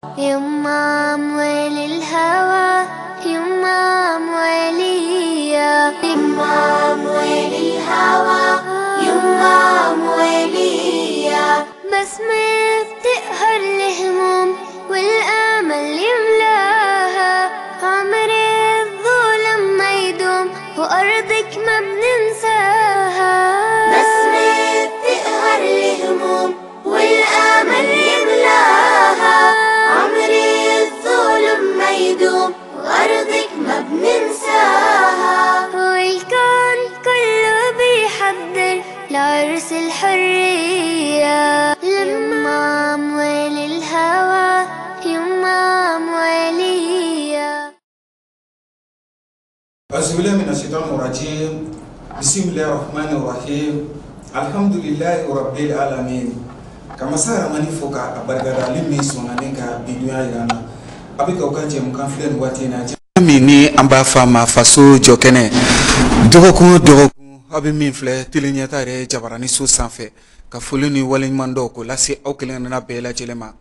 يما موالي الهوى يما موالية يما موالي الهوى يما موالية بسمة بتقهر الهموم والأمل يملاها عمر الظلم ما يدوم وأرضك ما بننساها بسمة بتقهر الهموم والأمل يملاها الظلم ما يدوم وأرضك ما بننساها والكون كله بيحضر لعرس الحرية يما موالي الهوى يما موالية. أعوذ بالله من الشيطان الرجيم. بسم الله الرحمن الرحيم. الحمد لله رب العالمين. كما سار ماني فوكا أبرغدا لمي سونانيكا بدويا يانا أبيك أوكاجي مكانفلين واتينا ميني أمبا فاما فاسو جوكني دوغوكو أبي مين فلي تلينيا تاري جبراني سو سانفي كفولوني ولين ماندوكو لاسي أوكلين بيلا جلما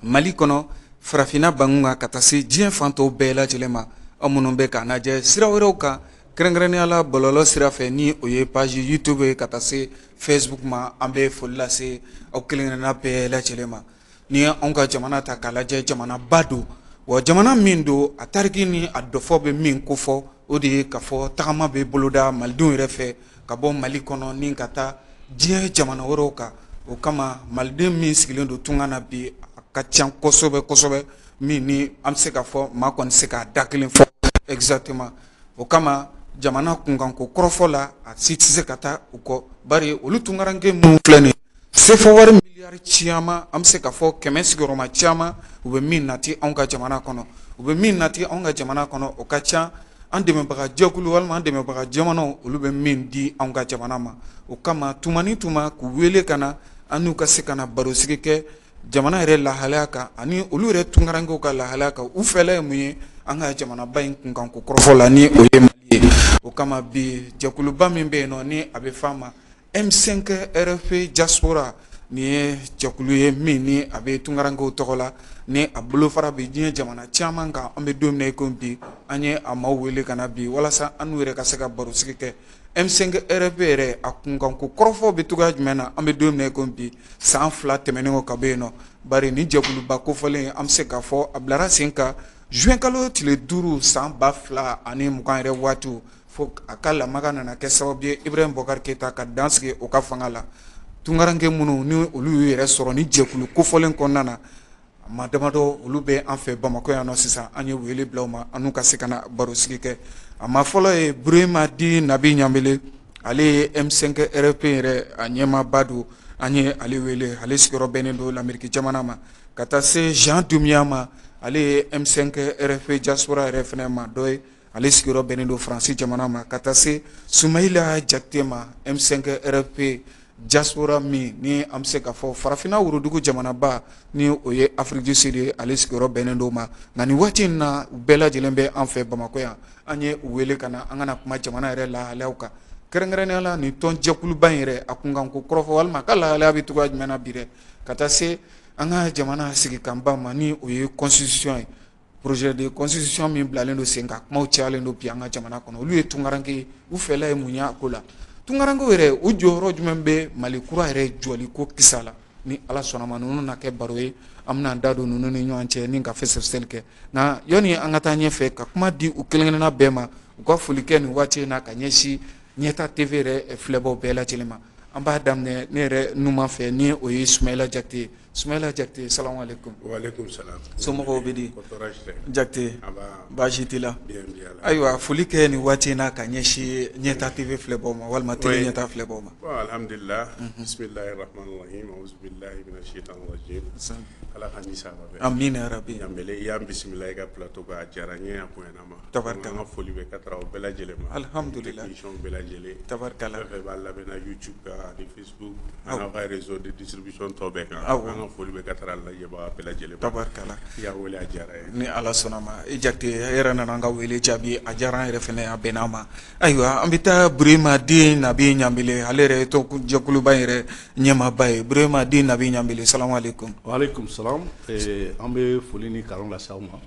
مالي كونو فرافينا بانغا كتاسي جين فانتو بيلا جلما أمونو بيكا ناجي سراوروكا krengreni ala bololo sira fe ni oye page YouTube katase Facebook ma ambe folase au kilina pe la chelema ni onka jamana ta kala je jamana badu wa jamana mindo atariki ni adofo be min kofo odi kafo tagama be boloda maldun refe kabo mali kono ni kata je jamana woroka o kama maldun min sigilendo tungana bi akachan kosobe min ni amse kafo ma kon se ka daklin fo exactement o kama jamana kunganko korofola a sitise kata uko bari olu tungarange mun flani sefo war miliyar chiama amse ka fo kemes goroma chiama ube min nati onga jamana kono ube min nati onga jamana kono o kacha ande me baga jokulu walma ande me baga jamano olu be min di onga jamana ma o kama tumani tuma ku wele kana anu ka sekana baro sigike jamana re la halaka ani olu re tungarange ka la halaka u fele muye anga jamana bayin kunganko korofola ni oye o kama bi jakuluba min be no ni abe fama M5 RFP diaspora ni jakulu ye min ni abe tungarango togola ni abulo fara be diɲɛ jamana caman kan an be don min na ko bi an ye a ma wele kana bi walasa an yɛrɛ ka se ka baro sigi kɛ M5 RFP yɛrɛ a kunkanko kɔrɔfɔ be togoya jumɛn na an be don min na ko bi san 2 tɛmɛnen ko ka be yen nɔ bari ni jakuluba kofɔlen an be se k'a fɔ a bilara sen kan juin kalo tile 5 san 2020 yɛrɛ waatiw fo a ka lamaga nana kɛ sababu ye Ibrahim Bokar Keita ka dansigi o ka fanga la tungaranke minnu ni olu y'u yɛrɛ sɔrɔ ni jɛkulu kofɔlen kɔnɔna na ma damadɔ olu bɛ an fɛ Bamako yan nɔ sisan an ye wele bila u ma anu ka se ka na baro sigi kɛ a ma fɔlɔ ye Burema Di Nabi Ɲanbele ale ye M5 RFP yɛrɛ a ɲɛmaaba don an ye ale wele ale sigiyɔrɔ bɛnnen don l'Amérique jamana ma ka taa se Jean Dumia ma ale ye M5 RFP diaspora yɛrɛ fɛnɛ ma dɔ ye ale sigiyɔrɔ bɛnnen don Faransi jamana ma ka taa se Sumayila Jakite ma M5 RFP diaspora min ni an bɛ se ka fɔ farafina worodugu jamanaba ni o ye Afrique du Sud ye ale sigiyɔrɔ bɛnnen don ma nka nin waati in na u bɛɛ lajɛlen bɛ an fɛ Bamako yan an ye u wele ka na an kana kuma jamana yɛrɛ lahalayaw kan kɛrɛnkɛrɛnnenya la nin tɔn jɛkuluba in yɛrɛ a kunkanko kɔrɔfɔ walima a ka lahalaya bɛ cogoya jumɛn na bi dɛ ka taa se an ka jamana sigikanba ma ni o ye constitution ye projet de constitution min bilalen don sen kan kumaw cayalen don bi an ka jamana kɔnɔ olu ye tungaranke ye u fɛla ye mun y'a ko la tungarankew yɛrɛ o jɔyɔrɔ jumɛn bɛ Mali kura yɛrɛ jɔli ko kisa la ni Ala sɔnna ma ninnu na kɛ baro ye an bɛna an da don ninnu ni ɲɔgɔn cɛ ni ka fɛsɛfɛsɛli kɛ nka yanni an ka taa ɲɛfɛ ka kuma di u kelen-kelenna bɛɛ ma u ka foli kɛ nin waati in na ka ɲɛsin ɲɛta TV yɛrɛ filɛbaw bɛɛ lajɛlen ma an b'a daminɛ ne yɛrɛ numan fɛ ni o ye Sumayila Jakite Sumayila Jakite salamu alaikum. Wa alaikum salam. Somɔgɔw bɛ di Jakite baasi t'i la ayiwa foli kɛ nin waati in na ka ɲɛsin ɲɛta TV filɛbaw ma walima télé ɲɛta filɛbaw ma. Alhamdulillah bismillahir rahmanir rahim a'udhu billahi minash shaitanir rajim ala ka ni sababa amin ya rabbi Ɲanbele ya bismillah ka plateau ka diyara n ye a bonyana ma tabarikala an ka foli bɛ ka taga o bɛɛ lajɛlen ma alhamdulillah émission bɛɛ lajɛlen tabarikala fɛn b'a labɛnna YouTube kan ani Facebook an ka réseau de distribution tɔ bɛɛ kan awɔ an ka foli bɛ ka taara lajɛbaga bɛɛ lajɛlen ma. Tabarikala. I y'a wele a diyara ye. Ni Ala sɔnna ma i Jakite e yɛrɛ nana an ka wele jaabi a diyara an yɛrɛ fɛnɛ a bɛnna ma. Ayiwa an bɛ taa Burema den Nabi Ɲanbele ale yɛrɛ ye tɔnjɛkuluba yɛrɛ ɲɛmaaba ye. Burema den Nabi Ɲanbele salamu aleykum. Waaleykum salam. An bɛ foli ni kanu lase aw ma.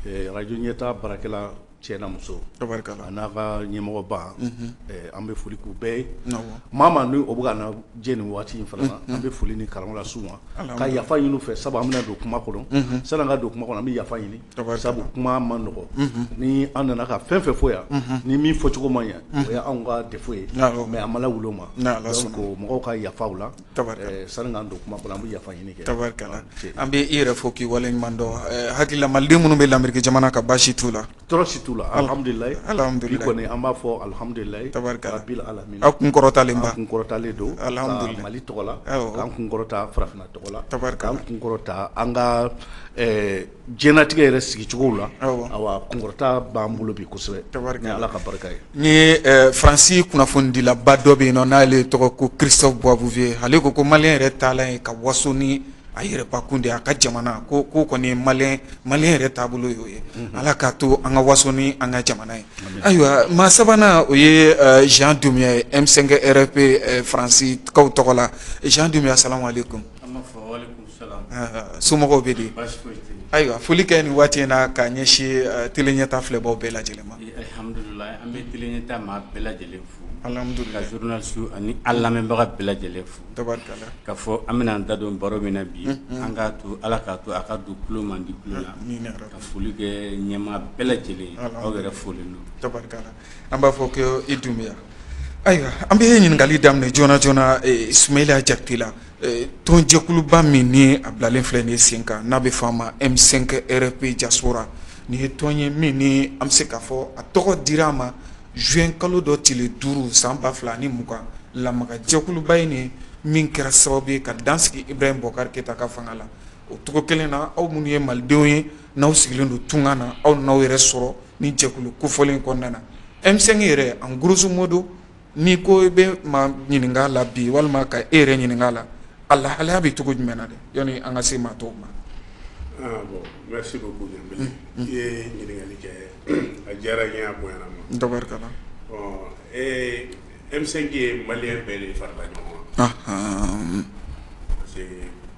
Radio ɲɛtaa baarakɛla cɛ n'a muso. Tabarikala. A n'a ka ɲɛmɔgɔba. An bɛ foli k'u bɛɛ ye. Awɔ. Maa maa ni o bɛ ka na jɛ nin waati in fana na an bɛ foli ni kanu lase u ma. Ka yafa ɲini u fɛ sabu an bɛna don kuma kɔnɔ. Sanni an ka don kuma kɔnɔ an bɛ yafa ɲini. Sabu kuma ma nɔgɔ. Ni an nana ka fɛn fɛn fɔ yan ni min fɔcogo man ɲɛ o ye anw ka défaut ye. Mais an ma lawuli o ma. Donc mɔgɔw ka yafa u la. Sanni k'an don kuma kɔnɔ an bɛ yafa ɲini kɛ. Tabarikala. An bɛ i yɛrɛ fɔ k'i waleɲuman dɔn. Hakilila maliden minnu bɛ l'Amérique jamana kan baasi t'u la. Tɔɔrɔ si t'u la alhamdulilayi. Alhamdulilayi. Bi kɔni an b'a fɔ alhamdulilayi. Tabarikala. Rabbil alamin. Aw kun kɔrɔtalen ba. An kun kɔrɔtalen don. Alhamdulilayi. Ka Mali tɔgɔ la. Awɔ. K'an kun kɔrɔta farafinna tɔgɔ la. Tabarikala. K'an kun kɔrɔta an ka diɲɛnatigɛ yɛrɛ sigicogow la. Awɔ. Awa kunkɔrɔta b'an bolo bi kosɛbɛ. Tabarikala. Ni Ala ka barika ye. Ni Faransi kunnafonidilaba dɔ bɛ yen nɔ n'ale tɔgɔ ko Christophe Boisbouvier ale ko maliyɛn yɛrɛ taalan ye ka waso ni a yɛrɛbakun de a ka jamana ko kɔni ye maliyɛn yɛrɛ taabolo y'o ye. Ala k'a to an ka waso ni an ka jamana ye. Ayiwa maa sabanan o ye Jean Dumia ye M5 RFP Faransi kaw tɔgɔ la Jean Dumia salamu aleykum. Somɔgɔw bɛ di. Ayiwa foli kɛ nin waati in na k'a ɲɛsin télé ɲɛtaa filɛbaw bɛɛ lajɛlen ma. Alhamdulilayi an bɛ télé ɲɛtaa maa bɛɛ lajɛlen fo. Alhamdulilayi. Ka journaliste ani an lamɛnbaga bɛɛ lajɛlen fo. Tabarikala. Ka fɔ an bɛna an da don baro min na bi an k'a to Ala k'a to a ka don tulo man di tulo la. Ka foli kɛ ɲɛmaa bɛɛ lajɛlen aw yɛrɛ folen don. Tabarikala. An b'a fɔ ko i Dumbuya. Ayiwa an bɛ ɲininkali daminɛ joona joona Ismaila Jakite la tɔnjɛkuluba min ni a bilalen filɛ nin ye sen kan n'a bɛ fɔ a ma M5 RFP Diaspora nin ye tɔn ye min ni an bɛ se k'a fɔ a tɔgɔ dira a ma juin kalo dɔ tile 5 san 2020 lamagajɛkuluba ye nin min kɛra sababu ye ka dansigi Ibrahim Boubacar Keita ka fanga la o cogo kelen na aw minnu ye malidenw ye n'aw sigilen don tunga na aw n'aw yɛrɛ sɔrɔ ni jɛkulu kofɔlen kɔnɔna na M5 yɛrɛ en grosso modo ni ko i bɛ maa ɲininka la bi walima ka e yɛrɛ ɲininka la a lahalaya bɛ cogo jumɛn na de yanni an ka se maa tɔw ma. Bon merci beaucoup Ɲanbele i ye ɲininkali kɛ a diyara n ye a bonyana ma. Tabarikala. Bon M5 ye maliyɛn bɛɛ de farala ɲɔgɔn kan parce que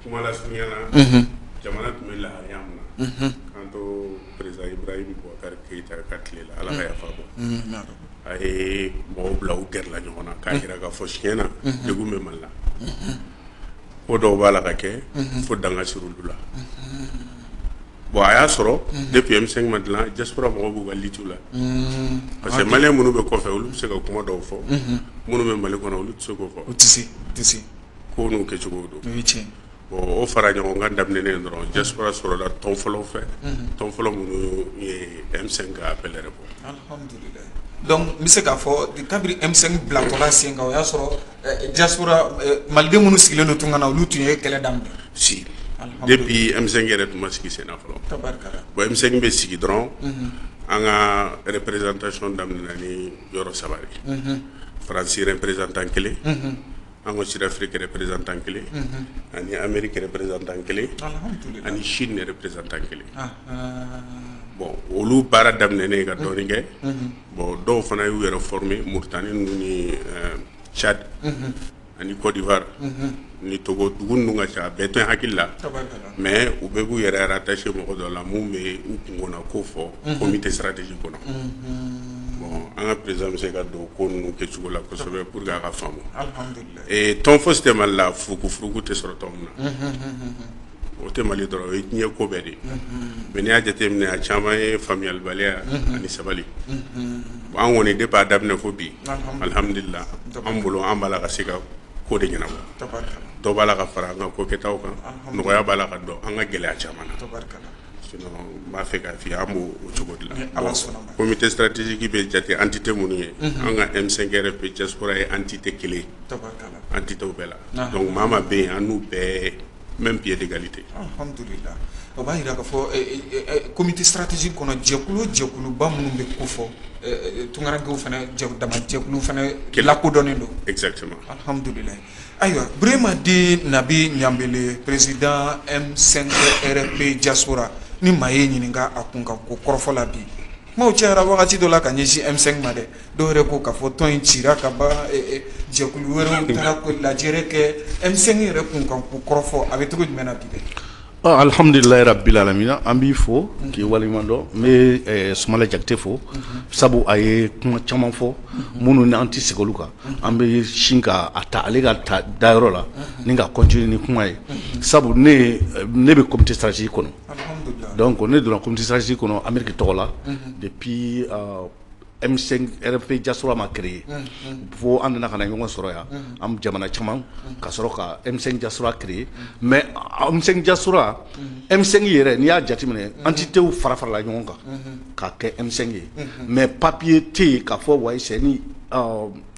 kuma lasurunya na jamana tun bɛ lahalaya min na k'an to président Ibrahim Boubacar Keita ka tile la Ala ka yafa bɔ. A ye mɔgɔw bila u gɛrɛla ɲɔgɔn na k'a jira k'a fɔ tiɲɛ na degun bɛ Mali la ko dɔw b'a la ka kɛ fo danga sir'olu la. Bon a y'a sɔrɔ depuis M5 ma dilan diaspora mɔgɔw b'u ka litiw la parce que maliyɛn minnu bɛ kɔfɛ olu bɛ se ka kuma dɔw fɔ minnu bɛ Mali kɔnɔ olu tɛ se k'o fɔ. O tɛ se. Ko n'u kɛcogow don. O ye tiɲɛ. Bon o fara ɲɔgɔn kan daminɛnen dɔrɔn diaspora sɔrɔla tɔn fɔlɔw fɛ tɔn fɔlɔ minnu ye M5 ka appel yɛrɛ bɔ. Alhamdulilayi. Donc n bɛ se k'a fɔ kabiri M5 bilatɔla sen kan o y'a sɔrɔ diaspora maliden minnu sigilen don tunga na olu tun ye kɛlɛ daminɛ. Si depuis M5 yɛrɛ tun ma sigi sen na fɔlɔ. Tabarikala. Bon M5 bɛ sigi dɔrɔn an ka représentation daminɛna ni yɔrɔ 3 de. Faransi représentant 1 an ko Sud Afrique représentant 1 ani Amérique représentant 1 ani Chine représentant 1. Bon olu baara daminɛnen ka dɔɔnin kɛ bon dɔw fana y'u yɛrɛ former Mauritanie ni Tchad ani Côte d'Ivoire ni Togo dugu ninnu ka ca bɛɛ tɛ hakili la mais u bɛɛ b'u yɛrɛ rattaché mɔgɔ dɔ la mun bɛ u kungonna ko fɔ comité stratégique kɔnɔ. Bon an ka président bɛ se ka don ko ninnu kɛcogo la kosɛbɛ pour que a ka faamu. Tɔn fosi tɛ Mali la furukufuruku tɛ sɔrɔ tɔn min na o tɛ Mali dɔrɔn o ye diɲɛ ko bɛɛ de mais n'i y'a jateminɛ a caman ye faamuyalibaliya ani sabali. An kɔni depuis a daminɛ fo bi alhamdulilah an bolo an b'a la ka se ka ko de ɲɛnabɔ dɔw b'a la ka fara an ka ko kɛtaw kan nɔgɔya b'a la ka dɔn an ka gɛlɛya caman na sinon n b'a fɛ k'a f'i ye an b'o cogo de la. Comité stratégique bɛ jate entité minnu ye an ka M5 RFP diaspora ye entité kelen ye entitéw bɛɛ la donc maa bɛ yen an n'u bɛɛ même pied d'égalité. Alhamdulillah. O b'a yira k'a fɔ comité stratégique kɔnɔ jɛkuluba minnu bɛ ko fɔ tunkarankew fana dama jɛkulu fana lakodɔnnen don. Exactement. Alhamdulillah. Ayiwa Burema de Nabi Ɲambele président M5 RP Diaspora ni maa ye ɲininka a kun kan ko kɔrɔfɔ la bi. Kumaw cayara wagati dɔ la ka ɲɛsin M5 ma dɛ. Dɔw yɛrɛ ko k'a fɔ tɔn in cira ka ban jɛkulu wɛrɛw taara lajɛrɛ kɛ M5 yɛrɛ kun kan ko kɔrɔfɔ a bɛ cogo jumɛn na bi dɛ? Alhamdulillah rabbil alamin an b'i fo k'i waliɲumandɔn n bɛ Sumala Jakite fo sabu a ye kuma caman fɔ minnu ni an tɛ segin olu kan an bɛ sin ka a ta ale ka ta dayɔrɔ la ni ka continuer ni kuma ye sabu ne bɛ comité stratégique kɔnɔ donc ne donna comité stratégique kɔnɔ Amérique tɔgɔ la depuis M5 RP Diaspora ma créé fo an nana ka na ɲɔgɔn sɔrɔ yan an jamana caman ka sɔrɔ ka M5 Diaspora créé mais M5 Diaspora M5 yɛrɛ n'i y'a jateminɛ entitéw fara farala ɲɔgɔn kan ka kɛ M5 ye mais papier tɛ yen k'a fɔ wa c'est ni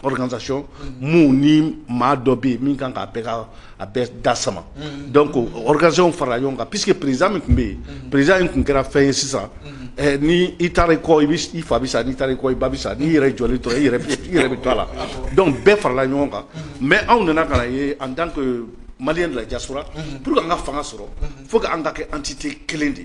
organisation mun ni maa dɔ bɛ yen min kan k'a bɛɛ da sama donc organisation farala ɲɔgɔn kan puisque président min tun bɛ yen président in tun kɛra fɛn ye sisan ni i taara i kɔ i fa bɛ sa n'i taara i kɔ i ba bɛ sa n'i yɛrɛ jɔlen tora i yɛrɛ bɛ to a la donc bɛɛ farala ɲɔgɔn kan mais anw nana ka na ye en tant que malien de la diaspora pour que an ka fanga sɔrɔ faut que an ka kɛ entité kelen de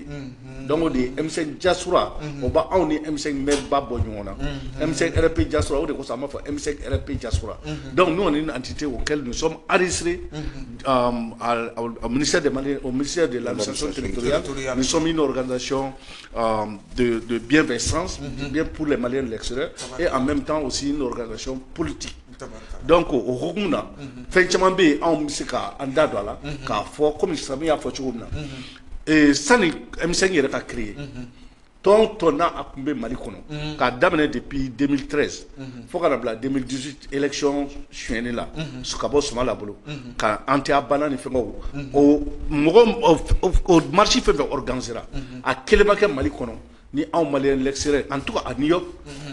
donc o de ye M5 Diaspora o ba anw ni M5 maire ba bɔ ɲɔgɔn na M5 RP Diaspora o de kosɔn an b'a fɔ M5 RP Diaspora donc nous on est une entité auquel nous sommes enregistrés au ministère des Maliens, au ministère de l'administration territoriale. Nous sommes une organisation de bienfaisance, bien pour les Maliens de l'extérieur et en même temps aussi une organisation politique. Donc au Roguna, effectivement, on se ka anda dola, ka fo comme Sami a fait choguna. Et ça ni M5 yɛrɛ ka créé. Ton na a kun bɛ Mali kɔnɔ k'a daminɛ depuis 2013 fo ka na bila 2018 élection suɲɛni la ka bɔ Sumala bolo ka an tɛ a banna ni fɛngɛw o mɔgɔ o marche fɛn fɛn organisera a kelen ma kɛ Mali kɔnɔ ni anw Maliens de l'extérieur en tout cas à New York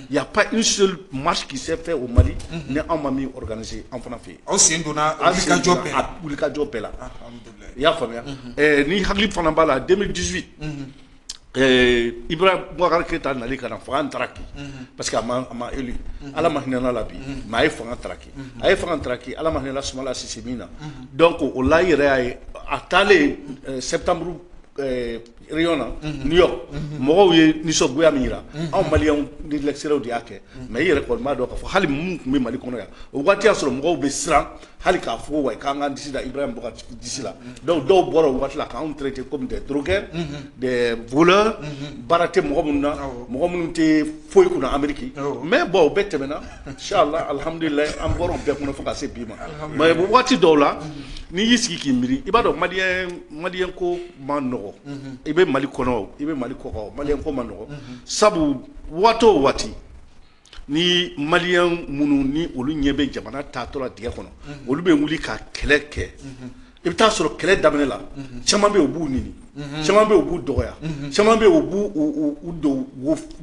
il y a pas une seule marche qui s'est fait au Mali ni anw ma min organiser an fana fɛ yen. Aw sen donna wulikajɔ bɛɛ la i y'a faamuya ni hakili fana b'a la 2018 Ibrahim Boubacar Keïta nali kana fanga taraki parce que a ma élu ala ma hinɛna la bi mais a ye fanga taraki ala ma hinɛna Sumala Sise min na donc o la yɛrɛ y'a ye a taalen septembre réunion na New York mɔgɔw ye nisɔngoya min yira anw Maliens ni l'extérieur de y'a kɛ mais i yɛrɛ kɔni b'a dɔn k'a fɔ hali mun tun bɛ Mali kɔnɔ yan o waati y'a sɔrɔ mɔgɔw bɛ siran hali k'a fɔ wa k'an k'an disi da Ibrahim Boubacar disi la donc dɔw bɔra o waati la k'anw traité comme des drogueurs des voleurs baara tɛ mɔgɔ minnu na mɔgɔ minnu tɛ foyi kunna Amérique mais bon o bɛɛ tɛmɛna inchallah alhamdulilayi an bɔra o bɛɛ kɔnɔ fo ka se bi ma mais waati dɔw la n'i y'i sigi k'i miiri i b'a dɔn malien ko ma nɔgɔ i bɛ Mali kɔnɔ i bɛ Mali kɔkan malien ko ma nɔgɔ sabu waati o waati ni malien minnu ni olu ɲɛ bɛ jamana taatɔ la dingɛ kɔnɔ olu bɛ wuli ka kɛlɛ kɛ i bɛ taa sɔrɔ kɛlɛ daminɛ la caman bɛ yen u b'u nini caman bɛ yen u b'u dɔgɔya caman bɛ yen u b'u don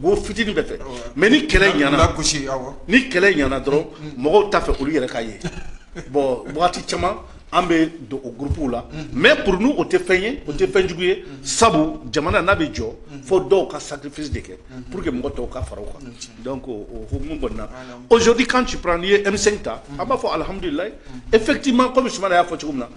wo fitinin bɛɛ fɛ mais ni kɛlɛ ɲana dɔrɔn mɔgɔw t'a fɛ olu yɛrɛ ka ye bon waati caman an bɛ don o groupe la mais pour nous o tɛ fɛn ye o tɛ fɛn jugu ye sabu jamana n'a bɛ jɔ fo dɔw ka sacrifice de kɛ pour que mɔgɔ tɔw ka fara o kan donc o hukumu kɔnɔna aujourd'hui quand tu prends n'i ye M5 ta an b'a fɔ alhamdulilayi effectivement comme Sumana y'a fɔ cogo min na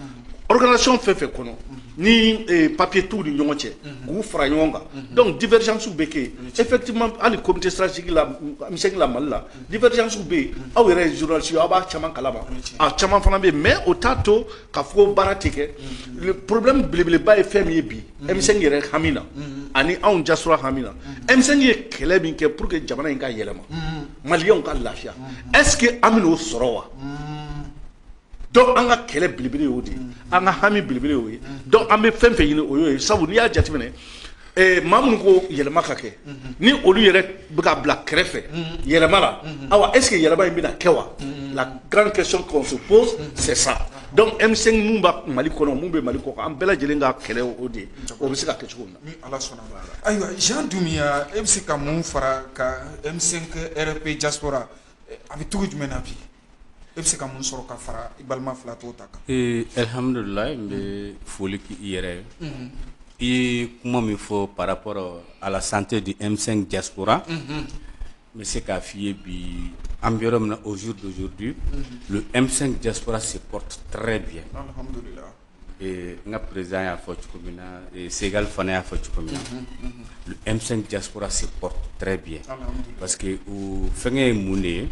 organisation fɛn fɛn kɔnɔ ni papier t'u ni ɲɔgɔn cɛ k'u fara ɲɔgɔn kan donc divergence bɛ kɛ yen effectivement hali comité stratégique la M5 la Mali la divergence bɛ yen aw yɛrɛ journaliste aw b'a caman kalama a caman fana bɛ yen mais o t'a to k'a fɔ baara tɛ kɛ le problème belebeleba ye fɛn min ye bi M5 yɛrɛ hami na ani anw diaspora hami na M5 ye kɛlɛ min kɛ pour que jamana in ka yɛlɛma maliyɛnw ka lafiya est ce que an bɛ n'o sɔrɔ wa donc an ka kɛlɛ belebele y'o de ye an ka hami belebele y'o ye donc an bɛ fɛn fɛn ɲini o y'o ye sabu n'i y'a jateminɛ maa minnu ko yɛlɛma ka kɛ ni olu yɛrɛ bɛ ka bila kɛrɛfɛ yɛlɛma la awa est ce que yɛlɛma in bɛna kɛ wa la grande question qu'on se pose c'est ça donc M5 mun b'a Mali kɔnɔ mun bɛ Mali kɔ kan an bɛɛ lajɛlen ka kɛlɛ o de ye o bɛ se ka kɛ cogo min na. ni ala sɔnna ma ayiwa Jean Dumbuya e bɛ se ka mun fara ka M5 RP Diaspora a bɛ cogo jumɛn na bi bɛ se ka mun sɔrɔ ka fara i balima fila tɔw ta kan. Alhamdulillah n bɛ foli k'i yɛrɛ ye. I ye kuma min fɔ par rapport à la santé du M5 diaspora. Mais c'est qu'à fier bi environnement au jour d'aujourd'hui, le M5 diaspora se porte très bien. Alhamdulillah. Et notre président a fait et Ségal Fane a fait le M5 diaspora se porte très bien. Parce que au fin mouné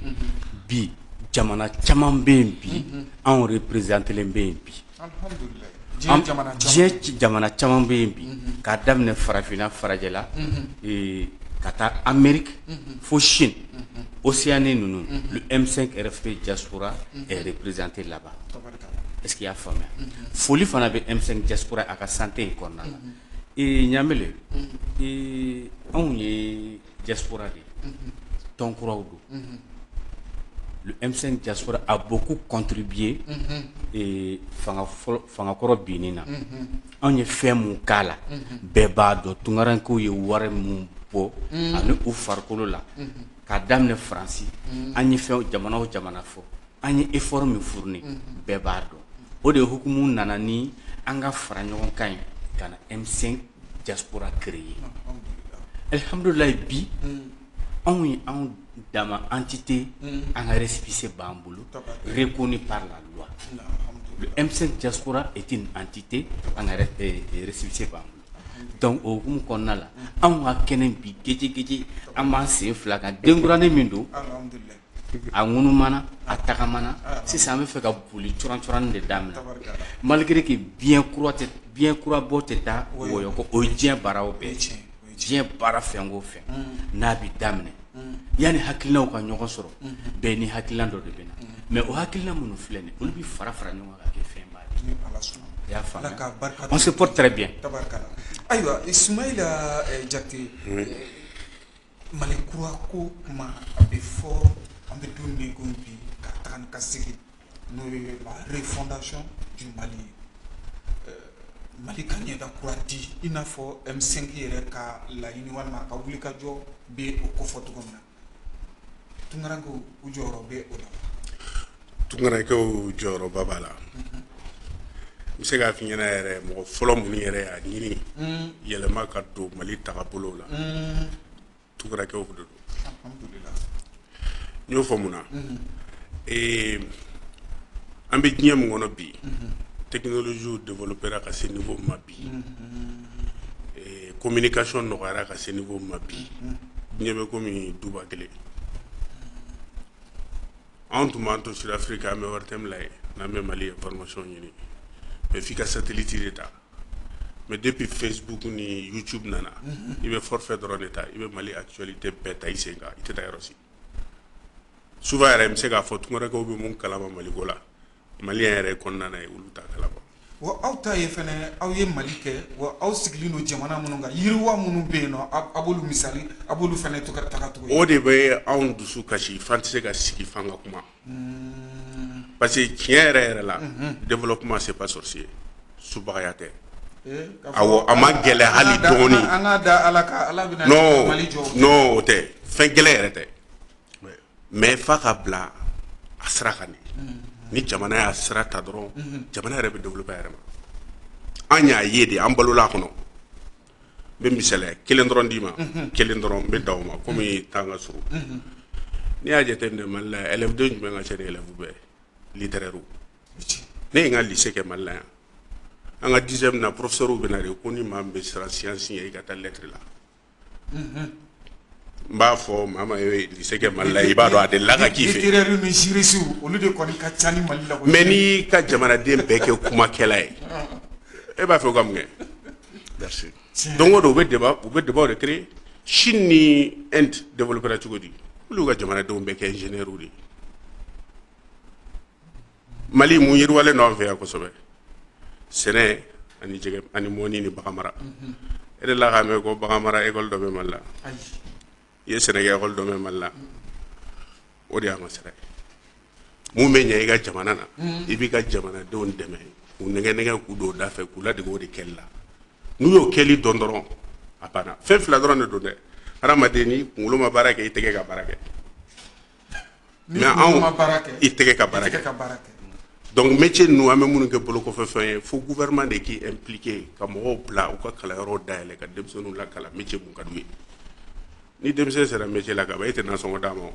bi jamana chaman bi on représente les bi. Alhamdulillah. Jamana chaman bi ka damne farafina farajela et Kata Amérique, fo Chine, Océanie, le M5 RFP diaspora est représenté là-bas. Est-ce qu'il y a famille? Folie fana be M5 diaspora à la santé qu'on a. Et Nyamele, et on est diaspora de Tonkouraoudou. Le M5 diaspora a beaucoup contribué et Fangakoro Binina. On est fait mon kala, Bebado, Tungaranko ye ware mon ani u farikolo la ka daminɛ Faransi an ye fɛn jamana o jamana fɔ an ye effort min fourni bɛɛ b'a dɔn o de hukumu nana ni an ka fara ɲɔgɔn kan ye ka na M5 diaspora créer alhamdulillah bi anw ye anw dama entité an ka récépissé b'an bolo reconnu par la loi. Le M5 diaspora est une entité an ka récépissé b'an bolo. Donc au hukumu kɔnɔna la anw ka kɛnɛ bi geje an b'an sen fila kan denkuranin min don a ŋunumana a tagamana sisan an bɛ fɛ ka boli curan de daminɛ malgré que bien kura bɔ tɛ taa wɔyɔ kɔ o ye diɲɛ baaraw bɛɛ diɲɛ baara fɛn o fɛn n'a bɛ daminɛ yanni hakilinaw ka ɲɔgɔn sɔrɔ bɛɛ ni hakilina dɔ de bɛ na mais o hakilina minnu filɛ nin olu bɛ fara ɲɔgɔn kan ka kɛ fɛn ba ye. On se porte très bien. Ayiwa Ismaïla Jate Malikura ko kuma a bɛ fɔ an bɛ don min ko bi ka taga ni ka segin n'o ye la refondation du Mali Mali ka ɲɛda kura di i n'a fɔ M5 yɛrɛ ka laɲini walima ka wuli ka jɔ bɛ o kɔfɔ cogo min na Tunkarankew u jɔyɔrɔ bɛ o la. Tunkarankew jɔyɔrɔba b'a la. N bɛ se k'a f'i ɲɛna yɛrɛ mɔgɔ fɔlɔ minnu yɛrɛ y'a ɲini yɛlɛma ka don Mali tagabolo la Tunkarankew de don. Alhamdulillah. N y'o fɔ mun na an bɛ diɲɛ min kɔnɔ bi technologie développera ka se niveau ma bi communication nɔgɔyara ka se niveau ma bi diɲɛ bɛ komi duba kelen anw tun b'an to Sud-Afrique an bɛ wari tɛmɛ la ye n'an bɛ Mali information ɲini mais f'i ka satellite de ta mais depuis Facebook ni YouTube nana i bɛ forfait dɔrɔn de ta i bɛ Mali actualité bɛɛ ta i sen kan i tɛ taa yɔrɔ si souvent yɛrɛ n bɛ se k'a fɔ Tunkarankew bɛ mun kalama Maliko la Maliyɛn yɛrɛ kɔnɔna na ye olu t'a kalama. Wa aw ta ye fɛnɛ aw ye Mali kɛ wa aw sigilen don jamana minnu kan yiriwa minnu bɛ yen nɔ a b'olu misali a b'olu fɛnɛ to ka taga tugun. O de bɛ anw dusu kasi f'an tɛ se ka sigi f'an ka kuma parce que tiɲɛ yɛrɛ la développement c'est pas sorcier subagaya tɛ. Awɔ a ma gɛlɛya hali dɔɔni. An ka da Ala ka Ala bɛna Mali jɔ. Non o tɛ fɛn gɛlɛn yɛrɛ tɛ mais f'a ka bila a sira kan de. Ni jamana y'a sira ta dɔrɔn jamana yɛrɛ bɛ développer a yɛrɛ ma an y'a ye de an balola kɔnɔ n bɛ misaliya kelen dɔrɔn d'i ma kelen dɔrɔn n bɛ da o ma komi temps ka surun n'i y'a jateminɛ Mali la élève den jumɛn ka ca ni élève bɛɛ littéraire ne ye n ka lycée kɛ Mali la yan an ka 10e na professeur bɛ na de ko ni maa min bɛ siran science ɲɛ i ka taa lettre la n b'a fɔ maa ma ye lycée kɛ Mali la i b'a dɔn a delila ka k'i fɛ littéraire ni juriste olu de kɔni ka ca ni Mali la mais n'i ka jamanaden bɛɛ kɛ kumakɛla ye e b'a fɛ o ka mun kɛ merci donc o don u bɛ débat de créer Chine ni Inde développera cogo di olu ka jamanadenw bɛɛ kɛ ingénieur de Mali mun yiriwalen don an fɛ yan kosɛbɛ sɛnɛ ani jɛgɛ ani mɔni ni baganmara e de la k'a mɛn ko baganmara école dɔ bɛ Mali la i ye sɛnɛkɛ école dɔ bɛ Mali la o de y'a ma sira ye mun bɛ ɲɛ i ka jamana na i b'i ka jamanadenw dɛmɛ k'u nɛgɛ k'u don da fɛ k'u ladege o de kɛli la n'u y'o kɛli dɔn dɔrɔn a banna fɛn fila dɔrɔn de don dɛ hadamaden ni kunkolo ma baara kɛ i tɛgɛ ka baara kɛ mais il tege ka baraka donc métier nous amé mun ke bolo ko fe faut gouvernement de qui impliqué comme au pla ou ka kala ro daile ka dem sonu la kala métier bu kadwi ni dem se sera métier la ka ba ite na songo damo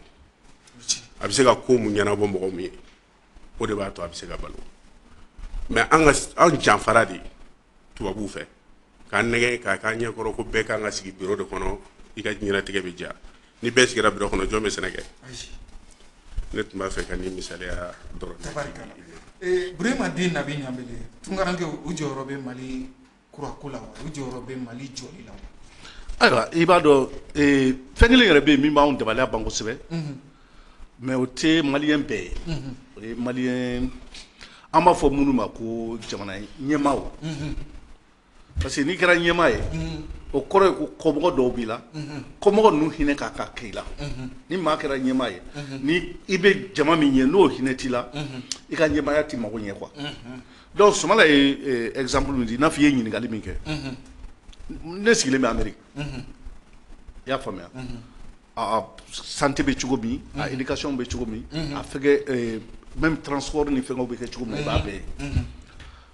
abise ka ko mu nyana bo mo mi o de ba to abise ka balo mais an janfara di tubabu fɛ k'a nɛgɛ k'a k'a ɲɛkɔrɔ ko bɛɛ kan ka sigi bureau de kɔnɔ i ka ɲɛnatigɛ bɛ diya ni bɛɛ sigira bureau kɔnɔ jɔn bɛ sɛnɛ kɛ ne tun b'a fɛ ka ni misaliya dɔrɔn Burema den Nabi Ɲambele tunkaranke u jɔyɔrɔ bɛ Mali kurako la wa u jɔyɔrɔ bɛ Mali jɔli la wa ayiwa i b'a dɔn fɛn kelen yɛrɛ bɛ yen min b'anw dabaliya ban kosɛbɛ mais o tɛ maliyɛn bɛɛ ye o ye maliyɛn an b'a fɔ minnu ma ko jamana ɲɛmaaw parce que n'i kɛra ɲɛmaa ye o kɔrɔ ye ko kɔmɔgɔ dɔw b'i la kɔmɔgɔ ninnu hinɛ k'a ka kɛ i la ni maa kɛra ɲɛmaa ye ni i bɛ jama min ɲɛ n'o hinɛ t'i la i ka ɲɛmaaya t'i mago ɲɛ quoi donc Sumala ye exemple min di i n'a fɔ i ye ɲininkali min kɛ ne sigilen bɛ Amérique i y'a faamuya a santé bɛ cogo min a éducation bɛ cogo min a fɛnkɛ même transport ni fɛngɛw bɛ kɛ cogo min na i b'a bɛɛ ye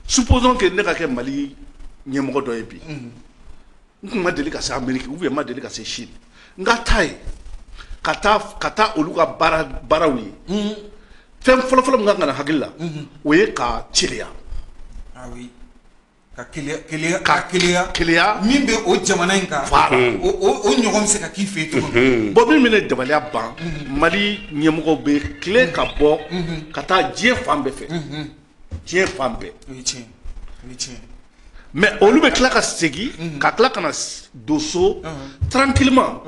supposons que ne ka kɛ Mali ɲɛmɔgɔ dɔ ye bi n kun ma deli ka se Amérique ou bien ma deli ka se Chine n ka taa ye ka taa olu ka baaraw ye fɛn fɔlɔfɔlɔ min ka kan ka na hakili la o ye ka celeya ka keleya min bɛ o jamana in kan o ɲɔgɔn bɛ se ka k'i fɛ yen cogo min bon min bɛ ne dabaliya ban Mali ɲɛmɔgɔw bɛ tile ka bɔ ka taa diɲɛ fan bɛɛ fɛ diɲɛ fan bɛɛ o ye tiɲɛ mais olu bɛ tila ka segin ka tila ka na don so tranquillement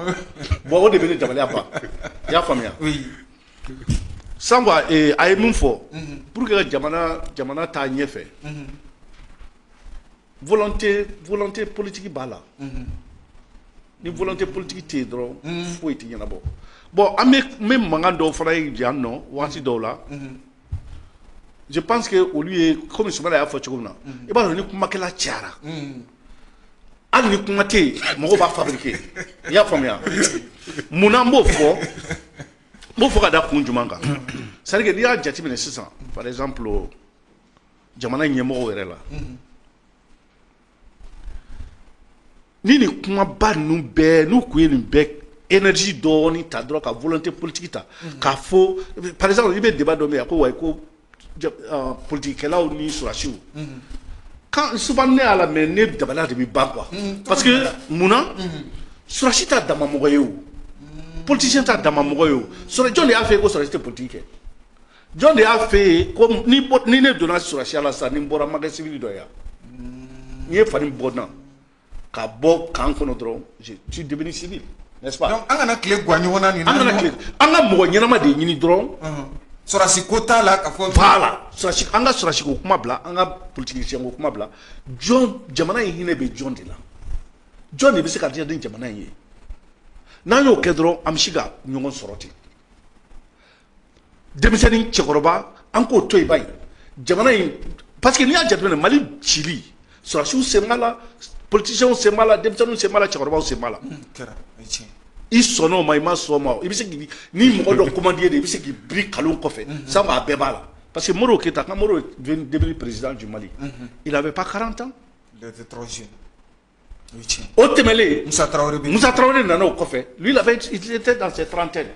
bon o de bɛ ne dabaliya ban i y'a faamuya san quoi a ye min fɔ pour que ka jamana taa ɲɛfɛ volonté politique b'a la ni volonté politique tɛ yen dɔrɔn foyi tɛ ɲɛnabɔ bon an bɛ mankan dɔw fana ye yan nɔ waati dɔw la je pense que olu ye comme Sumala y'a fɔ cogo min na i b'a dɔn ni kumakɛla cayara hali ni kuma tɛ yen mɔgɔw b'a fabriquer i y'a faamuya munna n b'o fɔ ka da kun jumɛn kan c'est à dire que n'i y'a jateminɛ sisan par exemple jamana ɲɛmɔgɔw yɛrɛ la ni nin kumaba ninnu bɛɛ n'u kun ye nin bɛɛ énergie dɔɔni ta dɔrɔn ka volonté politique ta k'a fɔ par exemple i bɛ débat dɔ min a ko wa ko politikɛlaw ni surasiw quand souvent ne y'a lamɛn ne dabaliya de bɛ ban quoi parce que munna surasi t'a dama mɔgɔ ye o politicien t'a dama mɔgɔ ye o jɔn de y'a fɛ yen ko surasi tɛ politique kɛ jɔn de y'a fɛ yen ko ni ne donna surasiya la sisan ni n bɔra magasin civil dɔ yan n ye fani bɔ na ka bɔ kan kɔnɔ dɔrɔn je suis devenu civil n'est-ce pas donc an kana tile guwa ɲɔgɔn na nin na an ka mɔgɔ ɲɛnama de ɲini dɔrɔn surasi ko t'a la ka fɔ voilà surasi an ka surasi ko kuma bila an ka politicien ko kuma bila jamana in hinɛ bɛ jɔn de la jɔn de bɛ se ka diya ni jamana in ye n'an y'o kɛ dɔrɔn an bɛ se ka ɲɔgɔn sɔrɔ ten denmisɛnnin cɛkɔrɔba an k'o to yen ba ye jamana in parce que n'i y'a jateminɛ Mali cili surasiw sen b'a la politiciens sen b'a la denmisɛnninw sen b'a la cɛkɔrɔbaw sen b'a la i sɔnna o ma i ma sɔn o ma i bɛ se k'i ni mɔgɔ dɔ commandé de i bɛ se k'i biri kalon kɔfɛ sabu a bɛɛ b'a la parce que Modibo Keïta quand Modibo est devenu président du Mali il n'avait pas 40 ans il était trop jeune o tɛmɛlen Moussa Traoré nana o kɔfɛ lui il était dans ses trentaines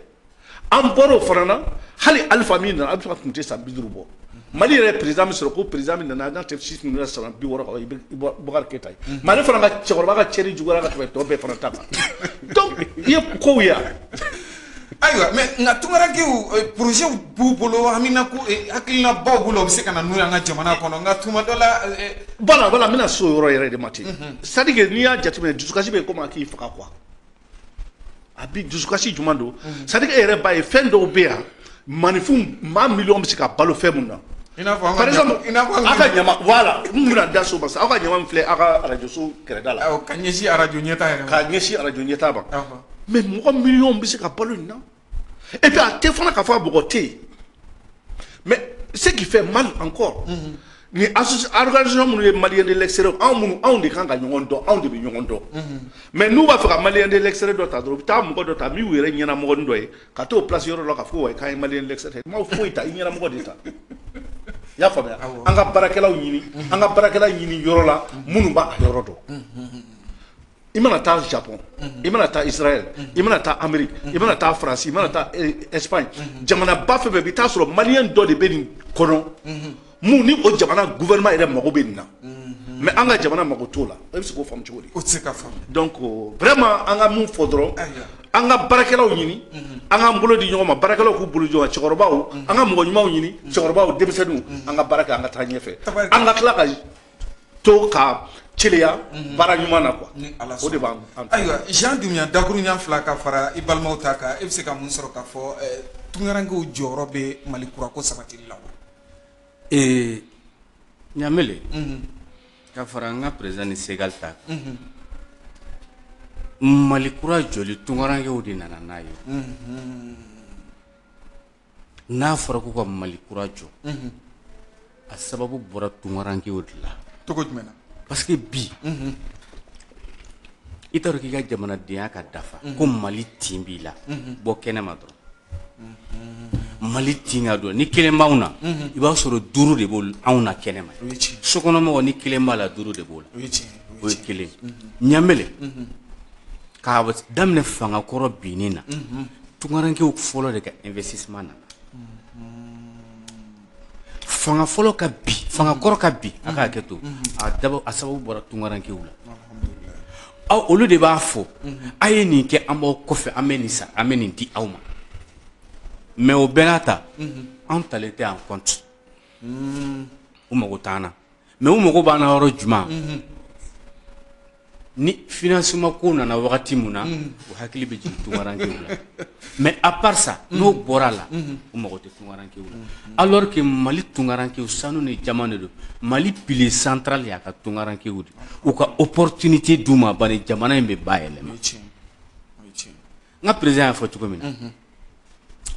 an bɔra o fana na hali Alifa min nana Alifa tun tɛ san 50 bɔ Mali yɛrɛ président min sɔrɔ ko président min nana n'a tɛ 6 ninnu na san 60 kan i Boubacar Keïta ye mais ale fana ka cɛkɔrɔba ka cɛnni juguyara ka tɛmɛ tɔ bɛɛ fana ta kan donc i ye kow ye ayiwa mais nka tunkarankew projet b'u bolo hamina ko hakilina baw bolo o bɛ se ka na n'u ye an ka jamana kɔnɔ nka tuma dɔ la voilà n bɛna so yɔrɔ yɛrɛ de ma ten c'est à dire que n'i y'a jateminɛ dusukasi bɛ komi a k'i faga quoi a bi dusukasi jumɛn don c'est à dire que e yɛrɛ b'a ye fɛn dɔw bɛ yan maninfin maa miliyɔn bɛ se ka balo fɛn mun na par exemple aw ka ɲama voilà n bɛna da so ma sisan aw ka ɲama min filɛ aw ka arajo so kɛrɛda la ka ɲɛsin arajo ɲɛtaa yɛrɛ ma ka ɲɛsin arajo ɲɛtaa ma mais mɔgɔ miliyɔn bɛ se ka balo nin na et puis a tɛ fana k'a fɔ a mɔgɔ tɛ yen mais ce qui fait mal encore ni organisation mun ye malien de l'extérieur on de kan ka ɲɔgɔn dɔn anw de bɛ ɲɔgɔn dɔn mais n'u b'a fɛ ka malien de l'extérieur dɔ ta dɔrɔn u bɛ taa mɔgɔ dɔ ta min y'u yɛrɛ ɲɛnamɔgɔnin dɔ ye ka t'o place yɔrɔ dɔ ka fɔ ko wa k'an ye malien de l'extérieur ma foyi ta i ɲɛnamɔgɔ de ta i y'a faamuya an ka baarakɛlaw ɲini yɔrɔ la minnu b'a yɔrɔ dɔn i mana taa Japon i mana taa Israël i mana taa Amérique i mana taa France i mana taa Espagne jamana ba fɛn fɛn bɛ taa sɔrɔ malien dɔ de bɛ nin kɔnɔ mun ni o jamana gouvernement yɛrɛ mago bɛ nin na mais an ka jamana mago t'o la e bɛ se k'o faamu cogo di o tɛ se ka faamu donc vraiment an ka mun fɔ dɔrɔn an ka baarakɛlaw ɲini an k'an bolo di ɲɔgɔn ma baarakɛlaw k'u bolo di ɲɔgɔn ma cɛkɔrɔbaw an ka mɔgɔ ɲumanw ɲini cɛkɔrɔbaw denmisɛnninw an ka baara kɛ an ka taa ɲɛfɛ an ka tila ka to ka celeya baara ɲuman na quoi o de b'an ayiwa Jean Dumbuya dakuru ɲɛ fila ka fara i balimaw ta kan e bɛ se ka mun sɔrɔ k'a fɔ tunkarankew jɔyɔrɔ bɛ Mali kurako sabatili la wa Ɲamele ka fara an ka président ni Segal ta Mali kura joli tunkarankew de nana n'a ye n'a fɔra ko ka Mali kura jɔ a sababu bɔra tunkarankew de la cogo jumɛn na parce que bi i t'a dɔn k'i ka jamanadenya ka dafa ko Mali tin b'i la bɔ kɛnɛma dɔrɔn Mali tin ka dɔn ni kelen b'anw na i b'a sɔrɔ 5 de b'o anw na kɛnɛma sokɔnɔmɔgɔ ni kelen b'a la 5 de b'o la o ye kelen Ɲamele k'a daminɛ fanga kɔrɔ binni na tunkarankew fɔlɔ de ka investissement nana fanga fɔlɔ ka bi fanga kɔrɔ ka bi a ka hakɛ to a sababu bɔra tunkarankew la aw olu de b'a fɔ a ye nin kɛ an b'aw kɔfɛ an bɛ nin sa an bɛ nin di aw ma mais o bɛɛ n'a ta anw talen tɛ en compte u mago t'an na mais u mago b'an na yɔrɔ jumɛn ni financement ko nana wagati mun na u hakili bɛ jigin tunkarankew la mais à part ça n'o bɔra la u mago tɛ tunkarankew la alors que Mali tunkarankew sanu ni jama de don Mali pilier central y'a ka tunkarankew de u ka opportunité d'u ma bari jamana in bɛ bayɛlɛma n ka président y'a fɔ cogo min na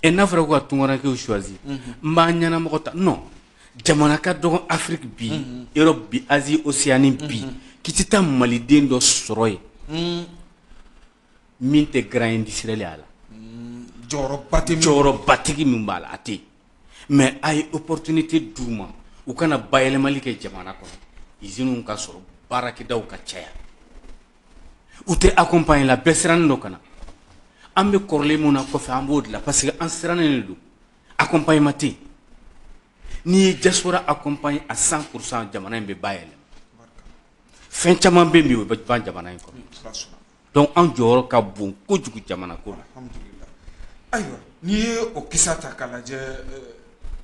et n'a fɔra ko ka tunkarankew choisir n b'a ɲɛnamɔgɔ ta non jamana ka dɔgɔ Afrique bi Europe bi Asie Océanie bi k'i tɛ taa maliden dɔ sɔrɔ yen min tɛ grand industriel y'a la jɔyɔrɔbatigi min b'a la a tɛ yen mais a ye opportunité d'u ma u kana bayɛlɛmali kɛ jamana kɔnɔ usines ka sɔrɔ baarakɛdaw ka caya u tɛ accompagner la bɛɛ sirannen dɔ kana an bɛ kɔrɔlen mun na kɔfɛ an b'o de la parce que an sirannen de don accompagnement tɛ yen n'i ye diaspora accompagner à 100% jamana in bɛ bayɛlɛma fɛn caman bɛ yen bi o bɛ ban jamana in kɔnɔ donc an jɔyɔrɔ ka bon kojugu jamana ko la ayiwa n'i ye o kisa ta k'a lajɛ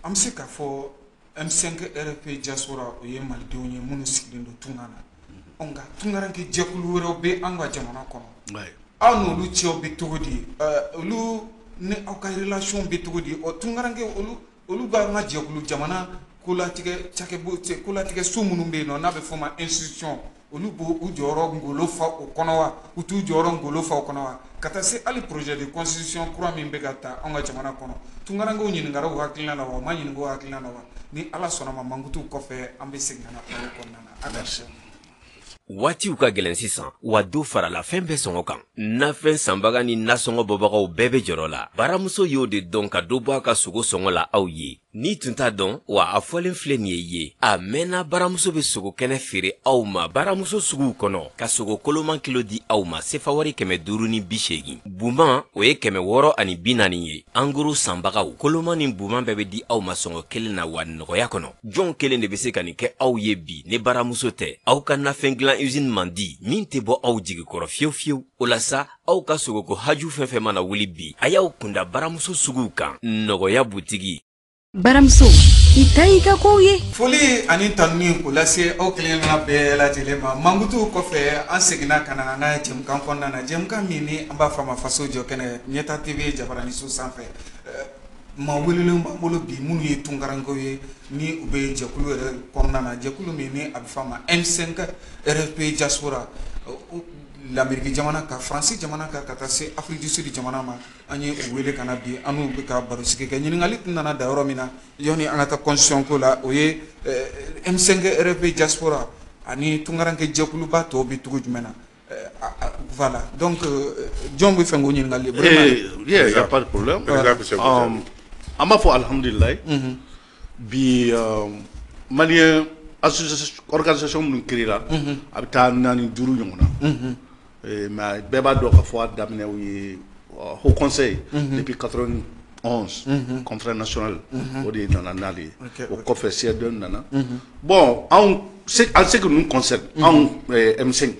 an bɛ se k'a fɔ M5 RFP diaspora o ye malidenw ye minnu sigilen don tunga na nka tunkaranke jɛkulu wɛrɛw bɛ an ka jamana kɔnɔ aw n'olu cɛw bɛ cogo di olu ni aw ka relation bɛ cogo di ɔ tunkaranke olu b'an ka jɛkulu jamana kolatigɛ so minnu bɛ yen nɔ n'a bɛ fɔ o ma institution olu b'u jɔyɔrɔ ngolo fa o kɔnɔ wa u t'u jɔyɔrɔ ngolo fa o kɔnɔ wa ka taa se hali projet de constitution kura min bɛ ka taa an ka jamana kɔnɔ tunkarankew ɲininkara u hakilina la wa u ma ɲininka u hakilina la wa ni ala sɔnna ma mankutu kɔfɛ an bɛ segin ka na o kɔnɔna na a ka se. Waatiw ka gɛlɛn sisan wa do farala fɛn bɛɛ sɔngɔ kan nafɛn sanbaga ni nasɔngɔ bɔbagaw bɛɛ bɛ jɔrɔ la baramuso y'o de dɔn ka do bɔ a ka sogo sɔngɔ la aw ye n'i tun t'a dɔn wa a fɔlen filɛ nin ye a mɛnna baramuso bɛ sogo kɛnɛ feere aw ma baramuso suguw kɔnɔ ka sogo koloman kilo di aw ma sefa wari 580 buman o ye 640 ye anguru sanbagaw koloman ni buman bɛɛ bɛ di aw ma sɔngɔ kelen na wa nɔgɔya kɔnɔ jɔn kelen de bɛ se ka nin kɛ aw ye bi ne baramuso tɛ aw ka nafɛn dilan usine mandi min tɛ bɔ aw jigikɔrɔ fiyewu fiyewu o la sa aw ka sogoko haju fɛn fɛn mana wuli bi a y'aw kunda baramuso suguw kan nɔgɔya butigi baramuso i ta i ka kow ye foli ani tanuni k'o lase aw kelenna bɛɛ lajɛlen ma mankutu kɔfɛ an seginna ka na n'a ye jɛmukan kɔnɔna na jɛmukan min ni an b'a fɔ a ma faso jɔ kɛnɛ ɲɛta tv jabaraniso sanfɛ maa welelenw b'an bolo bi minnu ye tunkarankew ye ni u bɛ jɛkulu yɛrɛ kɔnɔna na jɛkulu min ni a bɛ fɔ a ma M5 RFP diaspora l'Amérique jamana ka France jamana ka taa se Afrique du Sud jamana ma an ye o wele kana bi anu bɛ ka baro sigi kɛ ɲininkali nana da yɔrɔ min na yani an ka taa constitution ko la o ye M5 RFP diaspora ani tungaranke jɛkuluba tɔw bɛ tugu jumɛn na voilà donc jɔn bɛ fɛ k'o ɲininkali yeah y a pas de problème an b'a fɔ alhamdulilayi bi malien organisation minnu créera a bɛ taa 4-5 ɲɔgɔn na mais bɛɛ b'a dɔn k'a fɔ a daminɛ u ye haut conseil depuis 91 conférence nationale o de nana n'ale ye o kɔfɛ CRD nana bon en ce qui nous concerne anw M5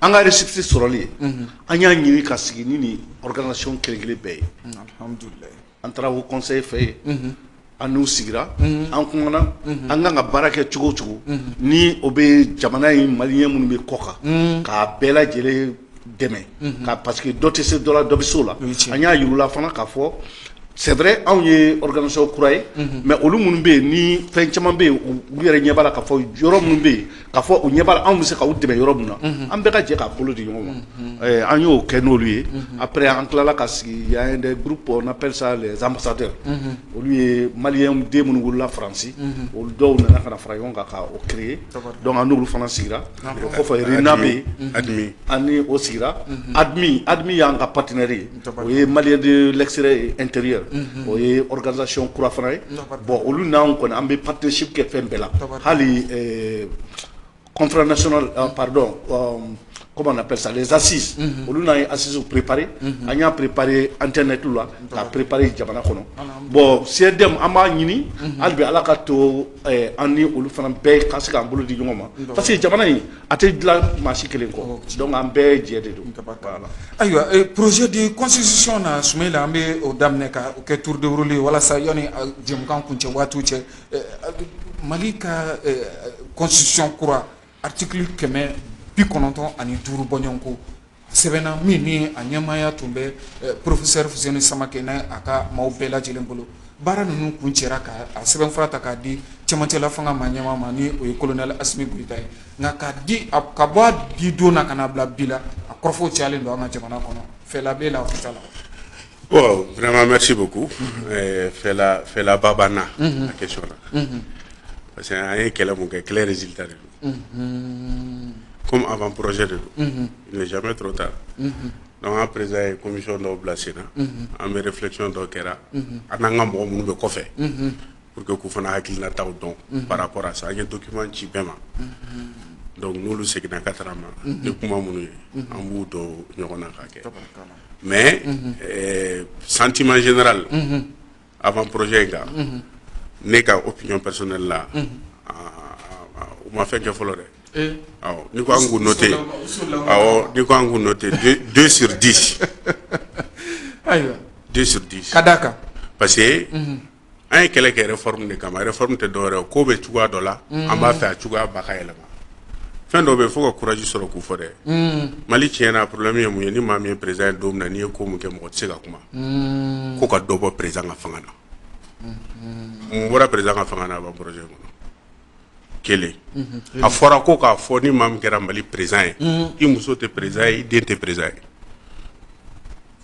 an ka récépissé sɔrɔli ye an y'a ɲini ka sigi ni organisation kelen-kelen bɛɛ ye alhamdulilayi an taara haut conseil fɛ yen an n'u sigira an kumana an kan ka baara kɛ cogo o cogo ni o bɛ jamana in maliyɛn minnu bɛ kɔ kan k'a bɛɛ lajɛlen dɛmɛ ka parce que dɔ tɛ se dɔ la dɔ bɛ se o la an y'a yir'u la fana k'a fɔ c'est vrai anw ye organisation kura ye mais olu minnu bɛ yen ni fɛn caman bɛ yen u yɛrɛ ɲɛ b'a la k'a fɔ yɔrɔ minnu bɛ yen k'a fɔ u ɲɛ b'a la anw bɛ se k'u dɛmɛ yɔrɔ min na an bɛɛ ka jɛ k'a bolo di ɲɔgɔn ma an y'o kɛ n'olu ye après an tilala ka sigi y a des groupes on appelle ça les ambassadeurs olu ye maliyɛn den minnu wolola Faransi olu dɔw nana ka na fara ɲɔgɔn kan ka o créer donc an n'olu fana sigira o kɔfɛ RINA bɛ yen ani o sigira ADMI y'an ka partenaire ye o ye maliyɛn de l'extérieur intérieur o ye organisation kura fana ye bon olu n'anw kɔni an bɛ partnership kɛ fɛn bɛɛ la hali conférence nationale pardon comment on appelle ça les assises olu n'a ye assises préparé an y'a préparé internet la k'a préparé jamana kɔnɔ bon CRDM an b'a ɲini hali bi ala ka to an ni olu fana bɛɛ ka se k'an bolo di ɲɔgɔn ma parce que jamana in a tɛ dilan maa si kelen kɔ donc an bɛɛ jɛ de don voilà. Ayiwa projet de constitution na Soumaila an bɛ o daminɛ ka o kɛ tour de rôle walasa yani jɛmukan kuncɛ waatiw cɛ Mali ka constitution kura article 195 bɔɲɔgɔnko sɛbɛnna min ni a ɲɛmaaya tun bɛ professeur Fuseni Samake n'a a ka maaw bɛɛ lajɛlen bolo baara ninnu kun cɛra ka a sɛbɛnfura ta k'a di cɛmancɛla fanga maa ɲɛmaa ma ni o ye colonel Asimi Goïta ye nka ka bɔ a di don na ka na bila bi la a kɔrɔfɔw cayalen don an ka jamana kɔnɔ fɛla b'e la o t'a la. Bon, vraiment merci beaucoup. Fela Babana la question là. Parce que un quel est résultat de nous. Comme avant projet de nous. Il n'est jamais trop tard. Donc à présent commission de Blasina, en mes réflexions d'Okera, en un moment où nous fait pour que nous fassions un don par rapport à ça, il y a un document qui est donc nous le savons dans 4 ans, nous pouvons nous mais sentiment général avant projet n'est qu'à opinion personnelle là on m'a fait que follow ni quoi on noté 2 sur 10 2 sur 10 kadaka parce que un quelle réforme de Kama réforme te dore ko be tuga dola on va faire tuga bakayela fin do be faut que courage sur ko fore Mali tiena problème ye ni mami président dom na ni ko mu ke mo tsega kuma ko ka dobo président nga fangana mbora président nga fangana ba projet mo kele a fora ko ka fo ni mam kera Mali président i muso te président i den te président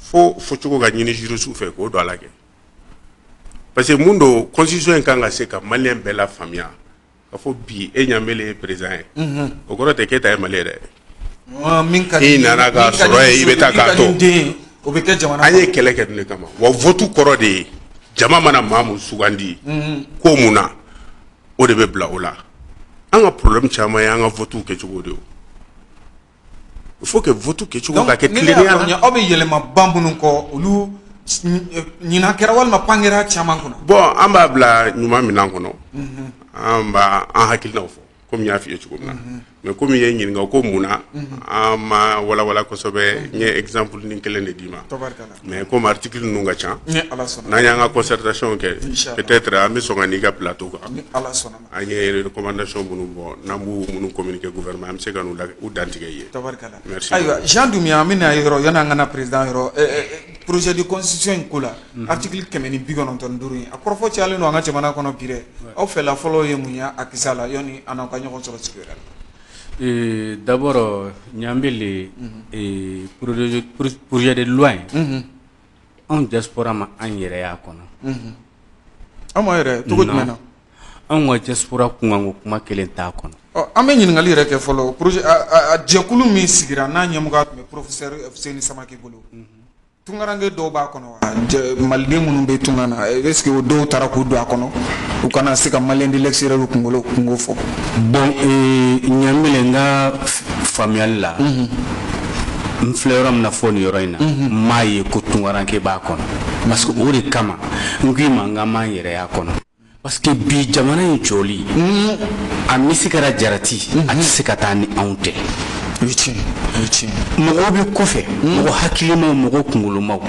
fo tugo ga nyini jiro su fe ko do ala ke parce que mundo constitution kan ga se ka malien bela famia ka fo bi e nyamele président o goro te keta e malere min ka i nana ga soro e beta ka to o be ke jamana aye kele ke ne kama wa votu koro de jama mana mamu sugandi ko muna o de be bla ola anga problème chama ya anga votu ke chugo de il faut que votu ke chugo ka ke clear o be yelema bambunu ko olu ñina kera walma pangera chaman kuna bon amba bla ñuma minan kono amba an hakilna fo comme ya fi ci gomna mais comme ye ñin nga ko muna ama wala ko sobe ñe exemple ni kelen de dima mais comme article nu nga chan na ñanga concertation ke peut-être ami so ngani ga plateau ko ala sona ay recommandation bunu bo nambu munu communiquer gouvernement am seganu la u dantige ye tabarkala merci aywa Jean Doumia amina yoro yana ngana président yoro projet de constitution kula article kemeni bigonon ton duru a korfo ci ale no nga jamana kono pire o fe la folo ye munya akisala yoni anaka ñoko soro sikira D'abord, Nyambele, projet de loi, en diaspora ma en yere ya kono. En wa diaspora kuma kelen ta kono. An bɛ ɲininkali yɛrɛ kɛ fɔlɔ projet a jɛkulu min sigira n'a ɲɛmɔgɔ tun bɛ professeur Seni Samake bolo tungaranke dɔw b'a kɔnɔ wa maliden minnu bɛ tunga na est-ce que o dɔw taara k'u don a kɔnɔ u kana se ka malien de l'extérieur kungo fɔ. Bon Nyambele n ka faamuyali la n filɛ yɔrɔ min na fɔ nin yɔrɔ in na n m'a ye ko tungaranke b'a kɔnɔ parce que o de kama n k'i ma n ka m'an yɛrɛ y'a kɔnɔ. Parce que bi jamana in jɔli a misi kɛra jarati a tɛ se ka taa ni anw tɛ. Mɔgɔw bɛ kɔfɛ mɔgɔ hakilimaw mɔgɔ kunkolomaw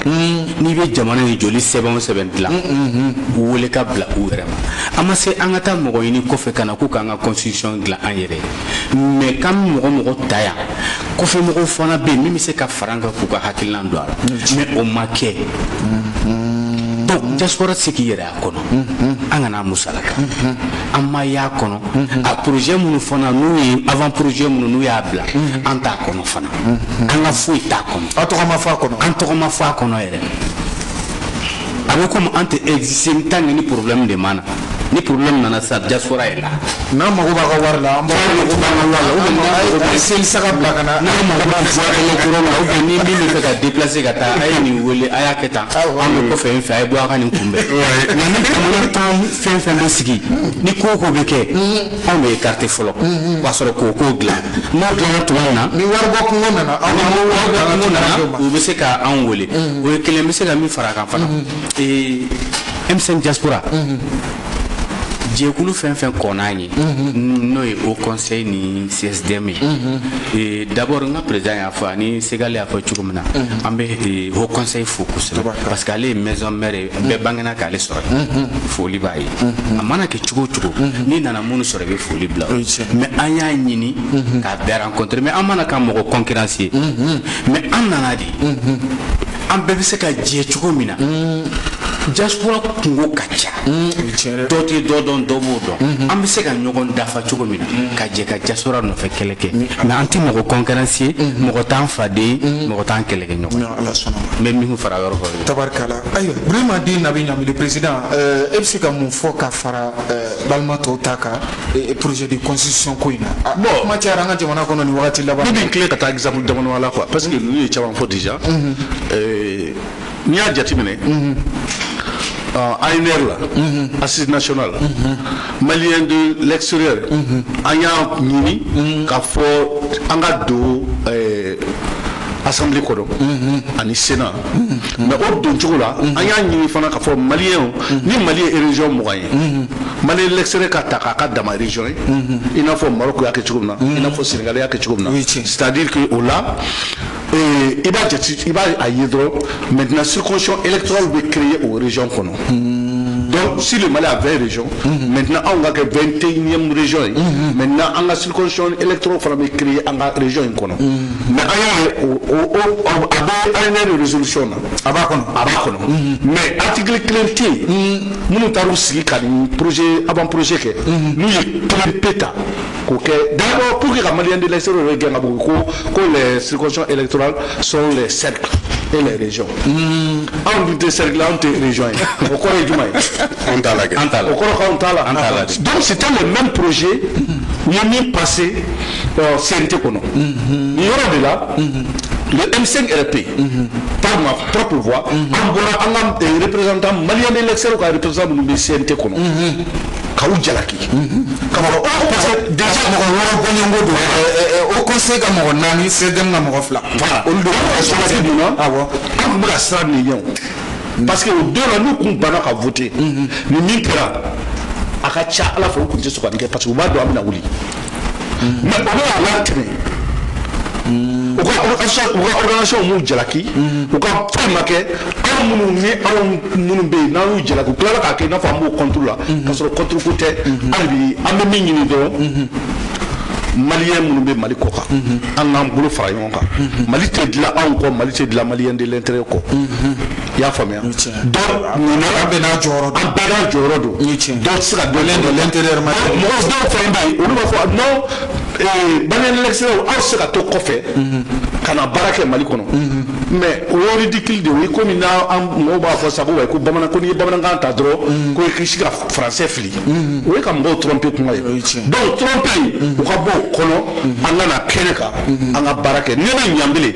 n'i bɛ jamana in jɔli sɛbɛn o sɛbɛn dilan u wele ka bila u yɛrɛ ma an ma se an ka taa mɔgɔ ɲini kɔfɛ ka na ko k'an ka constitution dilan an yɛrɛ mais kan mɔgɔ ta yan kɔfɛ mɔgɔw fana bɛ yen min bɛ se ka fara an kan k'u ka hakilina don a la mais o ma kɛ. Donc diaspora se k'i yɛrɛ a kɔnɔ an kana musalaka an ma y'a kɔnɔ a projet minnu fana n'u ye avant projet minnu n'u y'a bila an t'a kɔnɔ fana an ka foyi t'a kɔnɔ an tɔgɔ ma fɔ a kɔnɔ an tɔgɔ ma fɔ a kɔnɔ yɛrɛ a bɛ komi an tɛ exister tant que ni problème de ma na ni problème nana sa diaspora est là n'a mago b'a ka wari la an b'a mago b'a ka wari la ou bien n'a seli saga bila ka na n'a mago b'a voie électorale la ou bien ni min bɛ fɛ ka déplacer ka taa a ye nin wele a y'a kɛ tan an bɛ kɔfɛ in fɛ a ye bɔ a ka nin kunbɛn nka ni jamana tan fɛn fɛn bɛ sigi ni ko ko bɛ kɛ anw bɛ écarté fɔlɔ o b'a sɔrɔ k'o ko dilan n'o dilanna tuma min na ni waribɔ kungo nana aw ka wari kungo nana u bɛ se ka anw wele o ye kelen bɛ se ka min fara a kan fana M5 diaspora jɛkulu fɛn fɛn kɔnna ye n'o ye au conseil ni CSDM ye d'abord n ka président y'a fɔ ani Segali y'a fɔ cogo min na an bɛ au conseil fo kosɛbɛ parce que ale ye maison mère ye bɛɛ bangena k'ale sɔrɔ foli b'a ye a mana kɛ cogo o cogo n'i nana minnu sɔrɔ i bɛ foli bila mais an y'a ɲini k'a bɛɛ rencontrer mais an mana ka mɔgɔ concurrence ye mais an nana de an bɛɛ bɛ se ka jɛ cogo min na diaspora kungo ka ca dɔ tɛ dɔ dɔn dɔ b'o dɔn an bɛ se ka ɲɔgɔn dafa cogo min na ka jɛ ka diaspora nɔfɛ kɛlɛ kɛ mais an tɛ mɔgɔ concurrence ye mɔgɔ t'an faden ye mɔgɔ t'an kɛlɛkɛ ɲɔgɔn n bɛ min fara yɔrɔ fɔ tabarikala ayiwa Burema Den Nabi Ɲamili président e bɛ se ka mun fɔ ka fara balima tɔw ta kan projet de constitution ko in na bon kuma cayara an ka jamana kɔnɔ nin wagati laban ne bɛ n tilen ka taa exemple damadɔ la quoi parce que ninnu ye caman fɔ déjà n'i y'a jateminɛ ANR la assise nationale malien de l'extérieur an y'a ɲini k'a fɔ an ka don assemblée kɔnɔ ani sénat mais o don cogo la an y'a ɲini fana k'a fɔ malien ni Mali ye région 20 ye Mali de l'extérieur ka ta k'a ka dama région ye i n'a fɔ Maroc y'a kɛ cogo min na i n'a fɔ Sénégal y'a kɛ cogo min na c'est-à-dire que o la i b'a jate i b'a ye dɔrɔn maintenant circonscription électorale bɛ créer o région kɔnɔ donc si le Mali a 20 régions maintenant anw ka kɛ 21e région ye maintenant an ka circonscription électorale fana bɛ créer an ka région in kɔnɔ mais an y'a ye a bɛ ANR résolution na a b'a kɔnɔ mais article kelen tɛ yen minnu taar'u sigi ka nin projet avant projet kɛ n'u ye PNP ta k'o kɛ d'abord pour que ka malien de l'extérieur yɛrɛ gɛn ka bɔ ko les circonscriptions électorales sont les cercles et les régions anw dun tɛ cercle anw tɛ région ye o kɔrɔ ye jumɛn ye an t'a la kɛ o kɔrɔ k'anw t'a la donc c'était le même projet u ye min passé CNT kɔnɔ nin yɔrɔ de la le M5 RP par ma propre voix an bɔra an ka représentant malien de l'extérieur ka représentant minnu bɛ CNT kɔnɔ k'aw jalaki ka mɔgɔ parce que déjà mɔgɔ wɔɔrɔ bɔɲɔgɔnko don o conseil ka mɔgɔ 4 CSDM ka mɔgɔ 2 voilà olu de bɛ choisi mun na awɔ an tun bɛ ka siran nin ɲɛ parce que o don la n'u kun banna ka voter ni min kɛra a ka ca Ala fɛ u kun tɛ sɔn ka nin kɛ parce que u b'a dɔn an bɛna wuli mais o bɛ a latɛmɛ u ka organisation m'u jalaki u ka fɛn ma kɛ anw minnu bɛ yen n'an y'u jalaki u tilala k'a kɛ i n'a fɔ an b'o contre la k'a sɔrɔ contre ko tɛ hali bi an bɛ min ɲini dɔrɔn malien minnu bɛ Mali kɔ kan an k'an bolo fara ɲɔgɔn kan Mali tɛ dilan anw kɔ Mali tɛ dilan malien de l'intérieur kɔ i y'a faamuya donc an bɛɛ n'a jɔyɔrɔ don donc se ka dɔ l'intérieur mɔgɔ dɔw fana bɛ yen olu b'a fɔ non Maliens électeurs aw se ka to kɔfɛ ka na baara kɛ Mali kɔnɔ mais o ye ridicule de ye komi mɔgɔw b'a fɔ sago ko bamanan ko n'i ye bamanankan ta dɔrɔn ko i k'i se ka français fili o ye ka mɔgɔw tromper kuma ye donc tromper u ka bɔ o kɔnɔ an ka na kɛnɛ kan an ka baara kɛ ne bɛ ɲanbele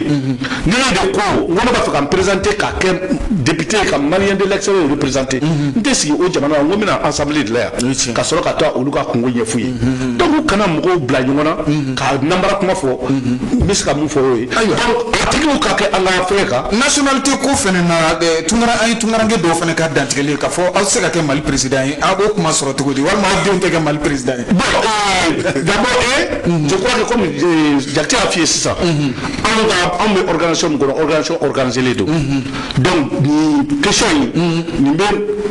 ne de ko n ko ne b'a fɛ ka n présenter ka kɛ député ka Maliens électeurs représenter n tɛ sigi o jamana la n ko n bɛna assemblée de la yan ka sɔrɔ ka taa olu ka kungo ɲɛf'u ye donc u kana mɔgɔw bila ɲɔgɔn na ka nanbara kuma fɔ n bɛ se ka mun fɔ o ye donc a tigiw ka kɛ an ka fɛn kan nationalité ko fɛnɛ na an ye tunkaranke dɔw fɛnɛ ka dantigɛli ka fɔ aw tɛ se ka kɛ Mali président ye aw b'o kuma sɔrɔ cogo di walima aw denw tɛ kɛ Mali président ye bon d'abord je crois que comme Jakite y'a f'i ye sisan anw bɛ organisation min kɔnɔ organisation organisée don donc nin question in nin bɛ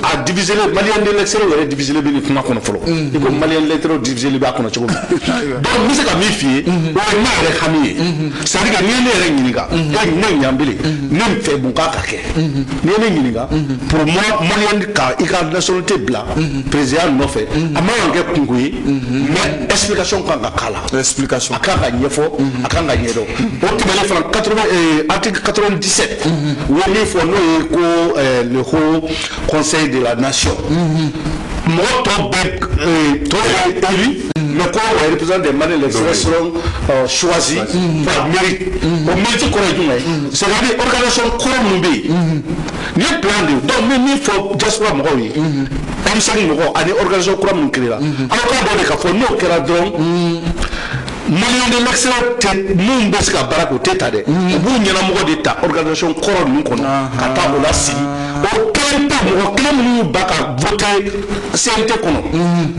a diviser Maliens électeurs yɛrɛ diviser bɛ nin kuma kɔnɔ fɔlɔ i ko Maliens électeurs diviser b'a kɔnɔ cogo min donc n bɛ se ka min f'i ye o ye ne yɛrɛ hami ye c'est à dire que n'i ye ne yɛrɛ ɲininka ne ɲanbele ne fɛ mun k'a ka kɛ n'i ye ne ɲininka pour moi Malien ka i ka nationalité bila président nɔfɛ a ma kan kɛ kungo ye mais explication kan ka k'a la explication a kan ka ɲɛfɔ a kan ka ɲɛdɔn o tɛmɛnen fana article 97 u ye min fɔ n'o ye ko le haut conseil de la nation mɔgɔ tɔ bɛ élu mais quand les représentants des Maliens électeurs seront choisis par mérite o mérite kɔrɔ ye jumɛn ye c'est-à-dire organisation kɔrɔ minnu bɛ yen ni ye plan de donc ni min fɔ diaspora mɔgɔw ye M5 mɔgɔw ani organisation kura minnu créera aw k'a dɔn de k'a fɔ n'o kɛra dɔrɔn Maliens électeurs tɛ mun bɛ se ka baara kɛ o tɛ ta dɛ u b'u ɲɛnamɔgɔ de ta organisation kɔrɔ ninnu kɔnɔ ka taa o la sigi o kelen tɛ mɔgɔ kelen minnu y'u ba ka voter CNT kɔnɔ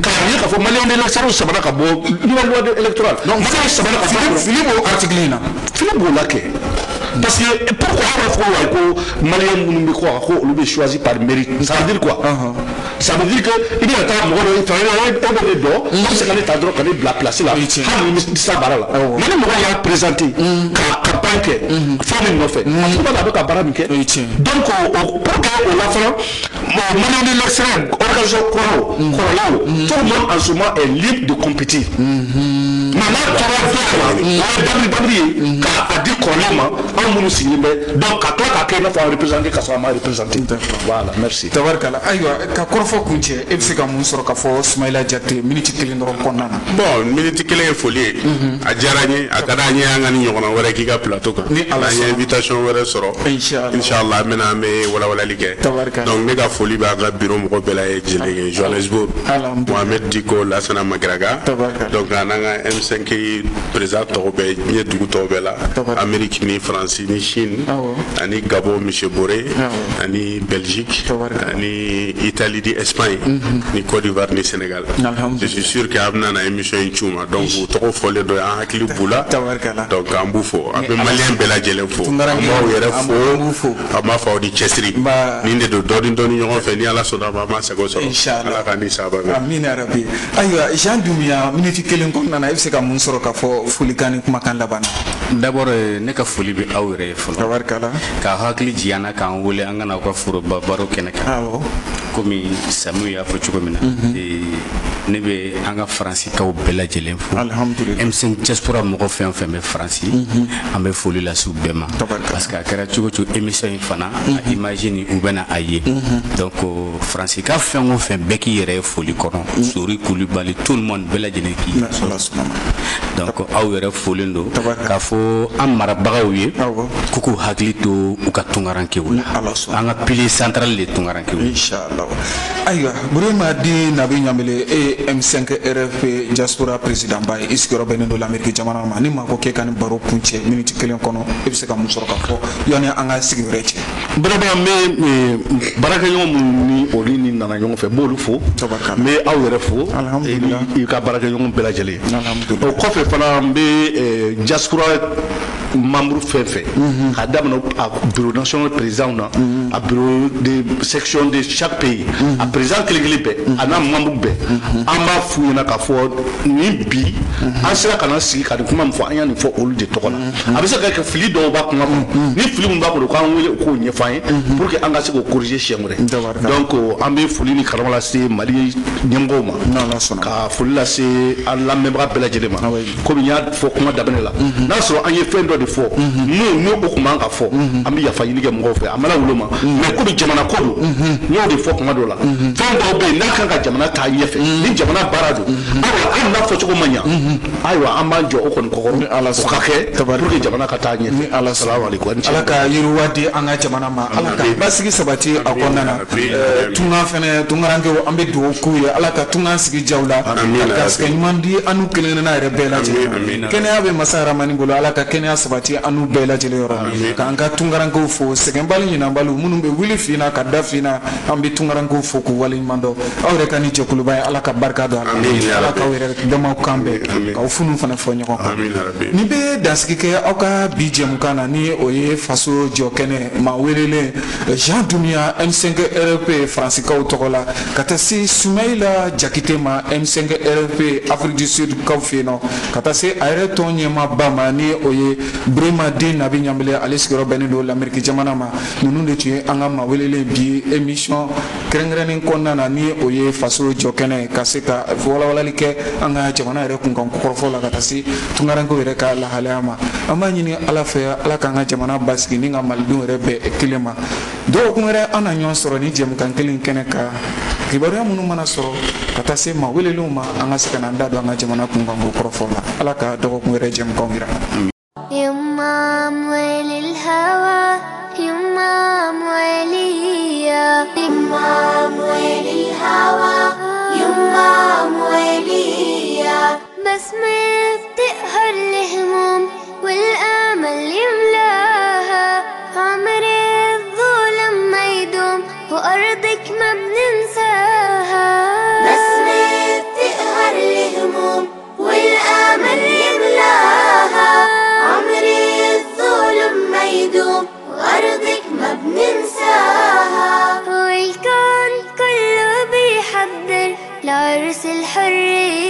k'a ye k'a fɔ Maliens électeurs sabara ka bɔ loi électorale donc Maliens sabara ka bɔ fili b'o article in na fili b'o la kɛ parce que pourquoi on a fait ko Maliens minnu bɛ kɔ ko olu bɛ choisi par mérite ça veut dire quoi ça veut dire que il bɛna taa mɔgɔ dɔ fɛ e bɛ ne dɔn o bɛ se ka ne ta dɔrɔn ka ne bila place la hali ni bɛ sa baara la mais ni mɔgɔ y'a présenter ka campagne kɛ fɛn min nɔfɛ a tigi b'a la a bɛ ka baara min kɛ donc pour que o la fana Maliens électeurs organisation kɔrɔlaw tout le monde en ce moment est libre de compétir mais n'a tora fɛn o ye dabiri ye k'a di kɔrɔlaw ma anw minnu sigilen bɛ donc ka tila k'a kɛ i n'a fɔ a représenter ka sɔrɔ a ma représenter voilà merci. tabarikala ayiwa ka kɔrɔfɔ kun cɛ e bɛ se ka mun sɔrɔ k'a fɔ Sumayila Jakite minute kelen dɔrɔn kɔnɔna na. bon minute kelen ye foli ye a diyara n ye a ka d'an ye an ka ni ɲɔgɔnna wɛrɛ k'i ka plateau kan ni ala ye invitation wɛrɛ sɔrɔ inshallah an bɛna an bɛ walawalali kɛ donc ne ka foli bɛ an ka bureau mɔgɔ bɛɛ la ye Jeleke Johannesburg Mohamed Diko Lassana Magaraga donc an ka M5 président tɔgɔ bɛɛ n ye dugu tɔgɔ bɛɛ la Amérique ni France ni Chine ani Gabon Monsieur Boré ani Belgique ani Italie ni Espagne ni Côte d'Ivoire ni Sénégal je suis sûr que an bɛna na émission in c'u ma donc u tɔgɔ fɔlen dɔ an hakili b'u la donc an b'u fɔ an bɛ Malien bɛɛ lajɛlen fɔ an b'aw yɛrɛ fɔ an b'a fɔ aw ni cɛsiri nin de don dɔɔni ɲɔgɔn fɛ ni ala sɔnna ma an b'a sago sɔrɔ ala ka ni sababa bɛ amin yarabi ayiwa Jean Dumbuya minute kelen kɔnɔna na e bɛ se ka mun sɔrɔ ka fɔ folikan ni kumakan laban na d'abord ne ka foli bɛ aw yɛrɛ ye fɔlɔ ka hakili jigana k'an wele an kana aw ka foroba baro kɛnɛ kan komi Samu y'a fɔ cogo min na ne bɛ an ka faransikaw bɛɛ lajɛlen fo M5 diaspora mɔgɔ fɛn o fɛn bɛ Faransi an bɛ foli lase u bɛɛ ma parce que a kɛra cogo cogo émission in fana a imagine u bɛna a ye donc faransika fɛn o fɛn bɛɛ k'i yɛrɛ ye foli kɔnɔ Sori Kulibali tout le monde bɛɛ lajɛlen k'i donc aw yɛrɛ folen don k'a fɔ an marabagaw ye k'u k'u hakili to u ka tunkarankew la an ka pilier central de tunkarankew inshallah ayiwa Burema di Nabi Ɲanbele M5 RFP diaspora président ba ye i sigiyɔrɔ bɛnnen don l'Amérique jamana ma ni maa ko k'e ka nin baro kun cɛ minute kelen kɔnɔ e bɛ se ka mun sɔrɔ ka fɔ yanni an ka sigi wɛrɛ cɛ. vraiment n bɛ baarakɛɲɔgɔn minnu ni olu ni nana ɲɔgɔn fɛ n b'olu fo n bɛ aw yɛrɛ fo i ka baarakɛɲɔgɔn bɛɛ lajɛlen o kɔfɛ fana n bɛ diaspora membre fɛn fɛn k'a daminɛ a bureau national président na a bureau de section de chaque pays a président kelen-kelen bɛɛ a n'a membre bɛɛ an b'a f'u ɲɛna k'a fɔ ni bi an sera ka na sigi ka nin kuma min fɔ an y'a nin fɔ olu de tɔgɔ la a bɛ se ka kɛ fili dɔw b'a kuma kɔnɔ ni fili min b'a bolo k'an wele k'o ɲɛfɔ an ye pour que an ka se k'o corriger siɲɛ wɛrɛ donc an bɛ foli ni karama lase Mali ɲɛmɔgɔw ma ka foli lase an lamɛnbaga bɛɛ lajɛlen ma komi n y'a fɔ kuma daminɛ la n'a sɔrɔ an ye fɛn dɔ de fɔ n'o kun man ka fɔ an bɛ yafa ɲini kɛ mɔgɔw fɛ a mana wolo ma mais komi jamana ko don n y'o de fɔ kuma dɔ la fɛn dɔw bɛ yen n'a kan ka jamana taa ɲɛfɛ ni jamana baara don ayiwa hali n'a fɔcogo ma ɲa ayiwa an b'an jɔ o kɔni kɔkɔrɔ o ka kɛ pour que jamana ka taa ɲɛfɛ ala ka yiriwa di an ka jamana ma ala ka basigi sabati a kɔnɔna na tunga fɛnɛ tungarankew an bɛ dugawu k'u ye ala ka tunga sigi jaw la ka garisɛgɛ ɲuman di an n'u kelen-kelenna yɛrɛ bɛɛ lajɛlen kɛnɛya bɛ masa ramani bolo ala ka kɛnɛya sabati an n'u bɛɛ lajɛlen yɔrɔ k'an ka tungarankew fo sɛgɛnbali ɲinanbaliw minnu bɛ wuli fina ka da fina an bɛ tungarankew fo k'u waleɲuman dɔn aw yɛrɛ ka ni jɛkuluba ye ala ka barika don a la ala k'aw yɛrɛ damaw kan bɛɛ k'aw funu fana fɔ ɲɔgɔn kan nin bɛ dansigi kɛ aw ka bi jɛmukan na ni o ye faso jɔ kɛnɛ maa welelen Jean Dumia M5 RP Fransikaw tɔgɔ la ka taa se Sumayila Jakite ma M5 RP Afrique du Sud kaw fɛ yen nɔ ka taa se a yɛrɛ tɔn ɲɛmaaba ma ni o ye Birima Den Nabi Ɲanbele ale sigiyɔrɔ bɛnnen don l'Amérique jamana ma ninnu de tun ye an ka maa welelen bi émission kɛrɛnkɛrɛnnen kɔnɔna na ni o ye faso jɔ kɛnɛ ka se ka walawalali kɛ an ka jamana yɛrɛ kunkan kɔrɔfɔ la ka taa se tungarankew yɛrɛ ka lahalaya ma an b'a ɲini ala fɛ ala k'an ka jamana basigi ni ka malidenw yɛrɛ bɛɛ kelen ma dɔgɔkun wɛrɛ an na ɲɔgɔn sɔrɔ ni jɛmukan kelen kɛnɛ kan kibaruya minnu mana sɔrɔ ka taa se maa welelenw ma an ka se ka na an da don an ka jamana kunkan kɔrɔfɔ la ala ka dɔgɔkun wɛrɛ jɛmukanw yira يمام وللهوى يمام وليا يمام وللهوى يمام وليا بسمة بتقهر الهموم والامل يملاها عمر الظلم ما يدوم وارضك ما بننساها بسمة بتقهر الهموم والامل يملاها عمري الظلم ما يدوم وأرضك ما بننساها والكون كله بيحضر لعرس الحرية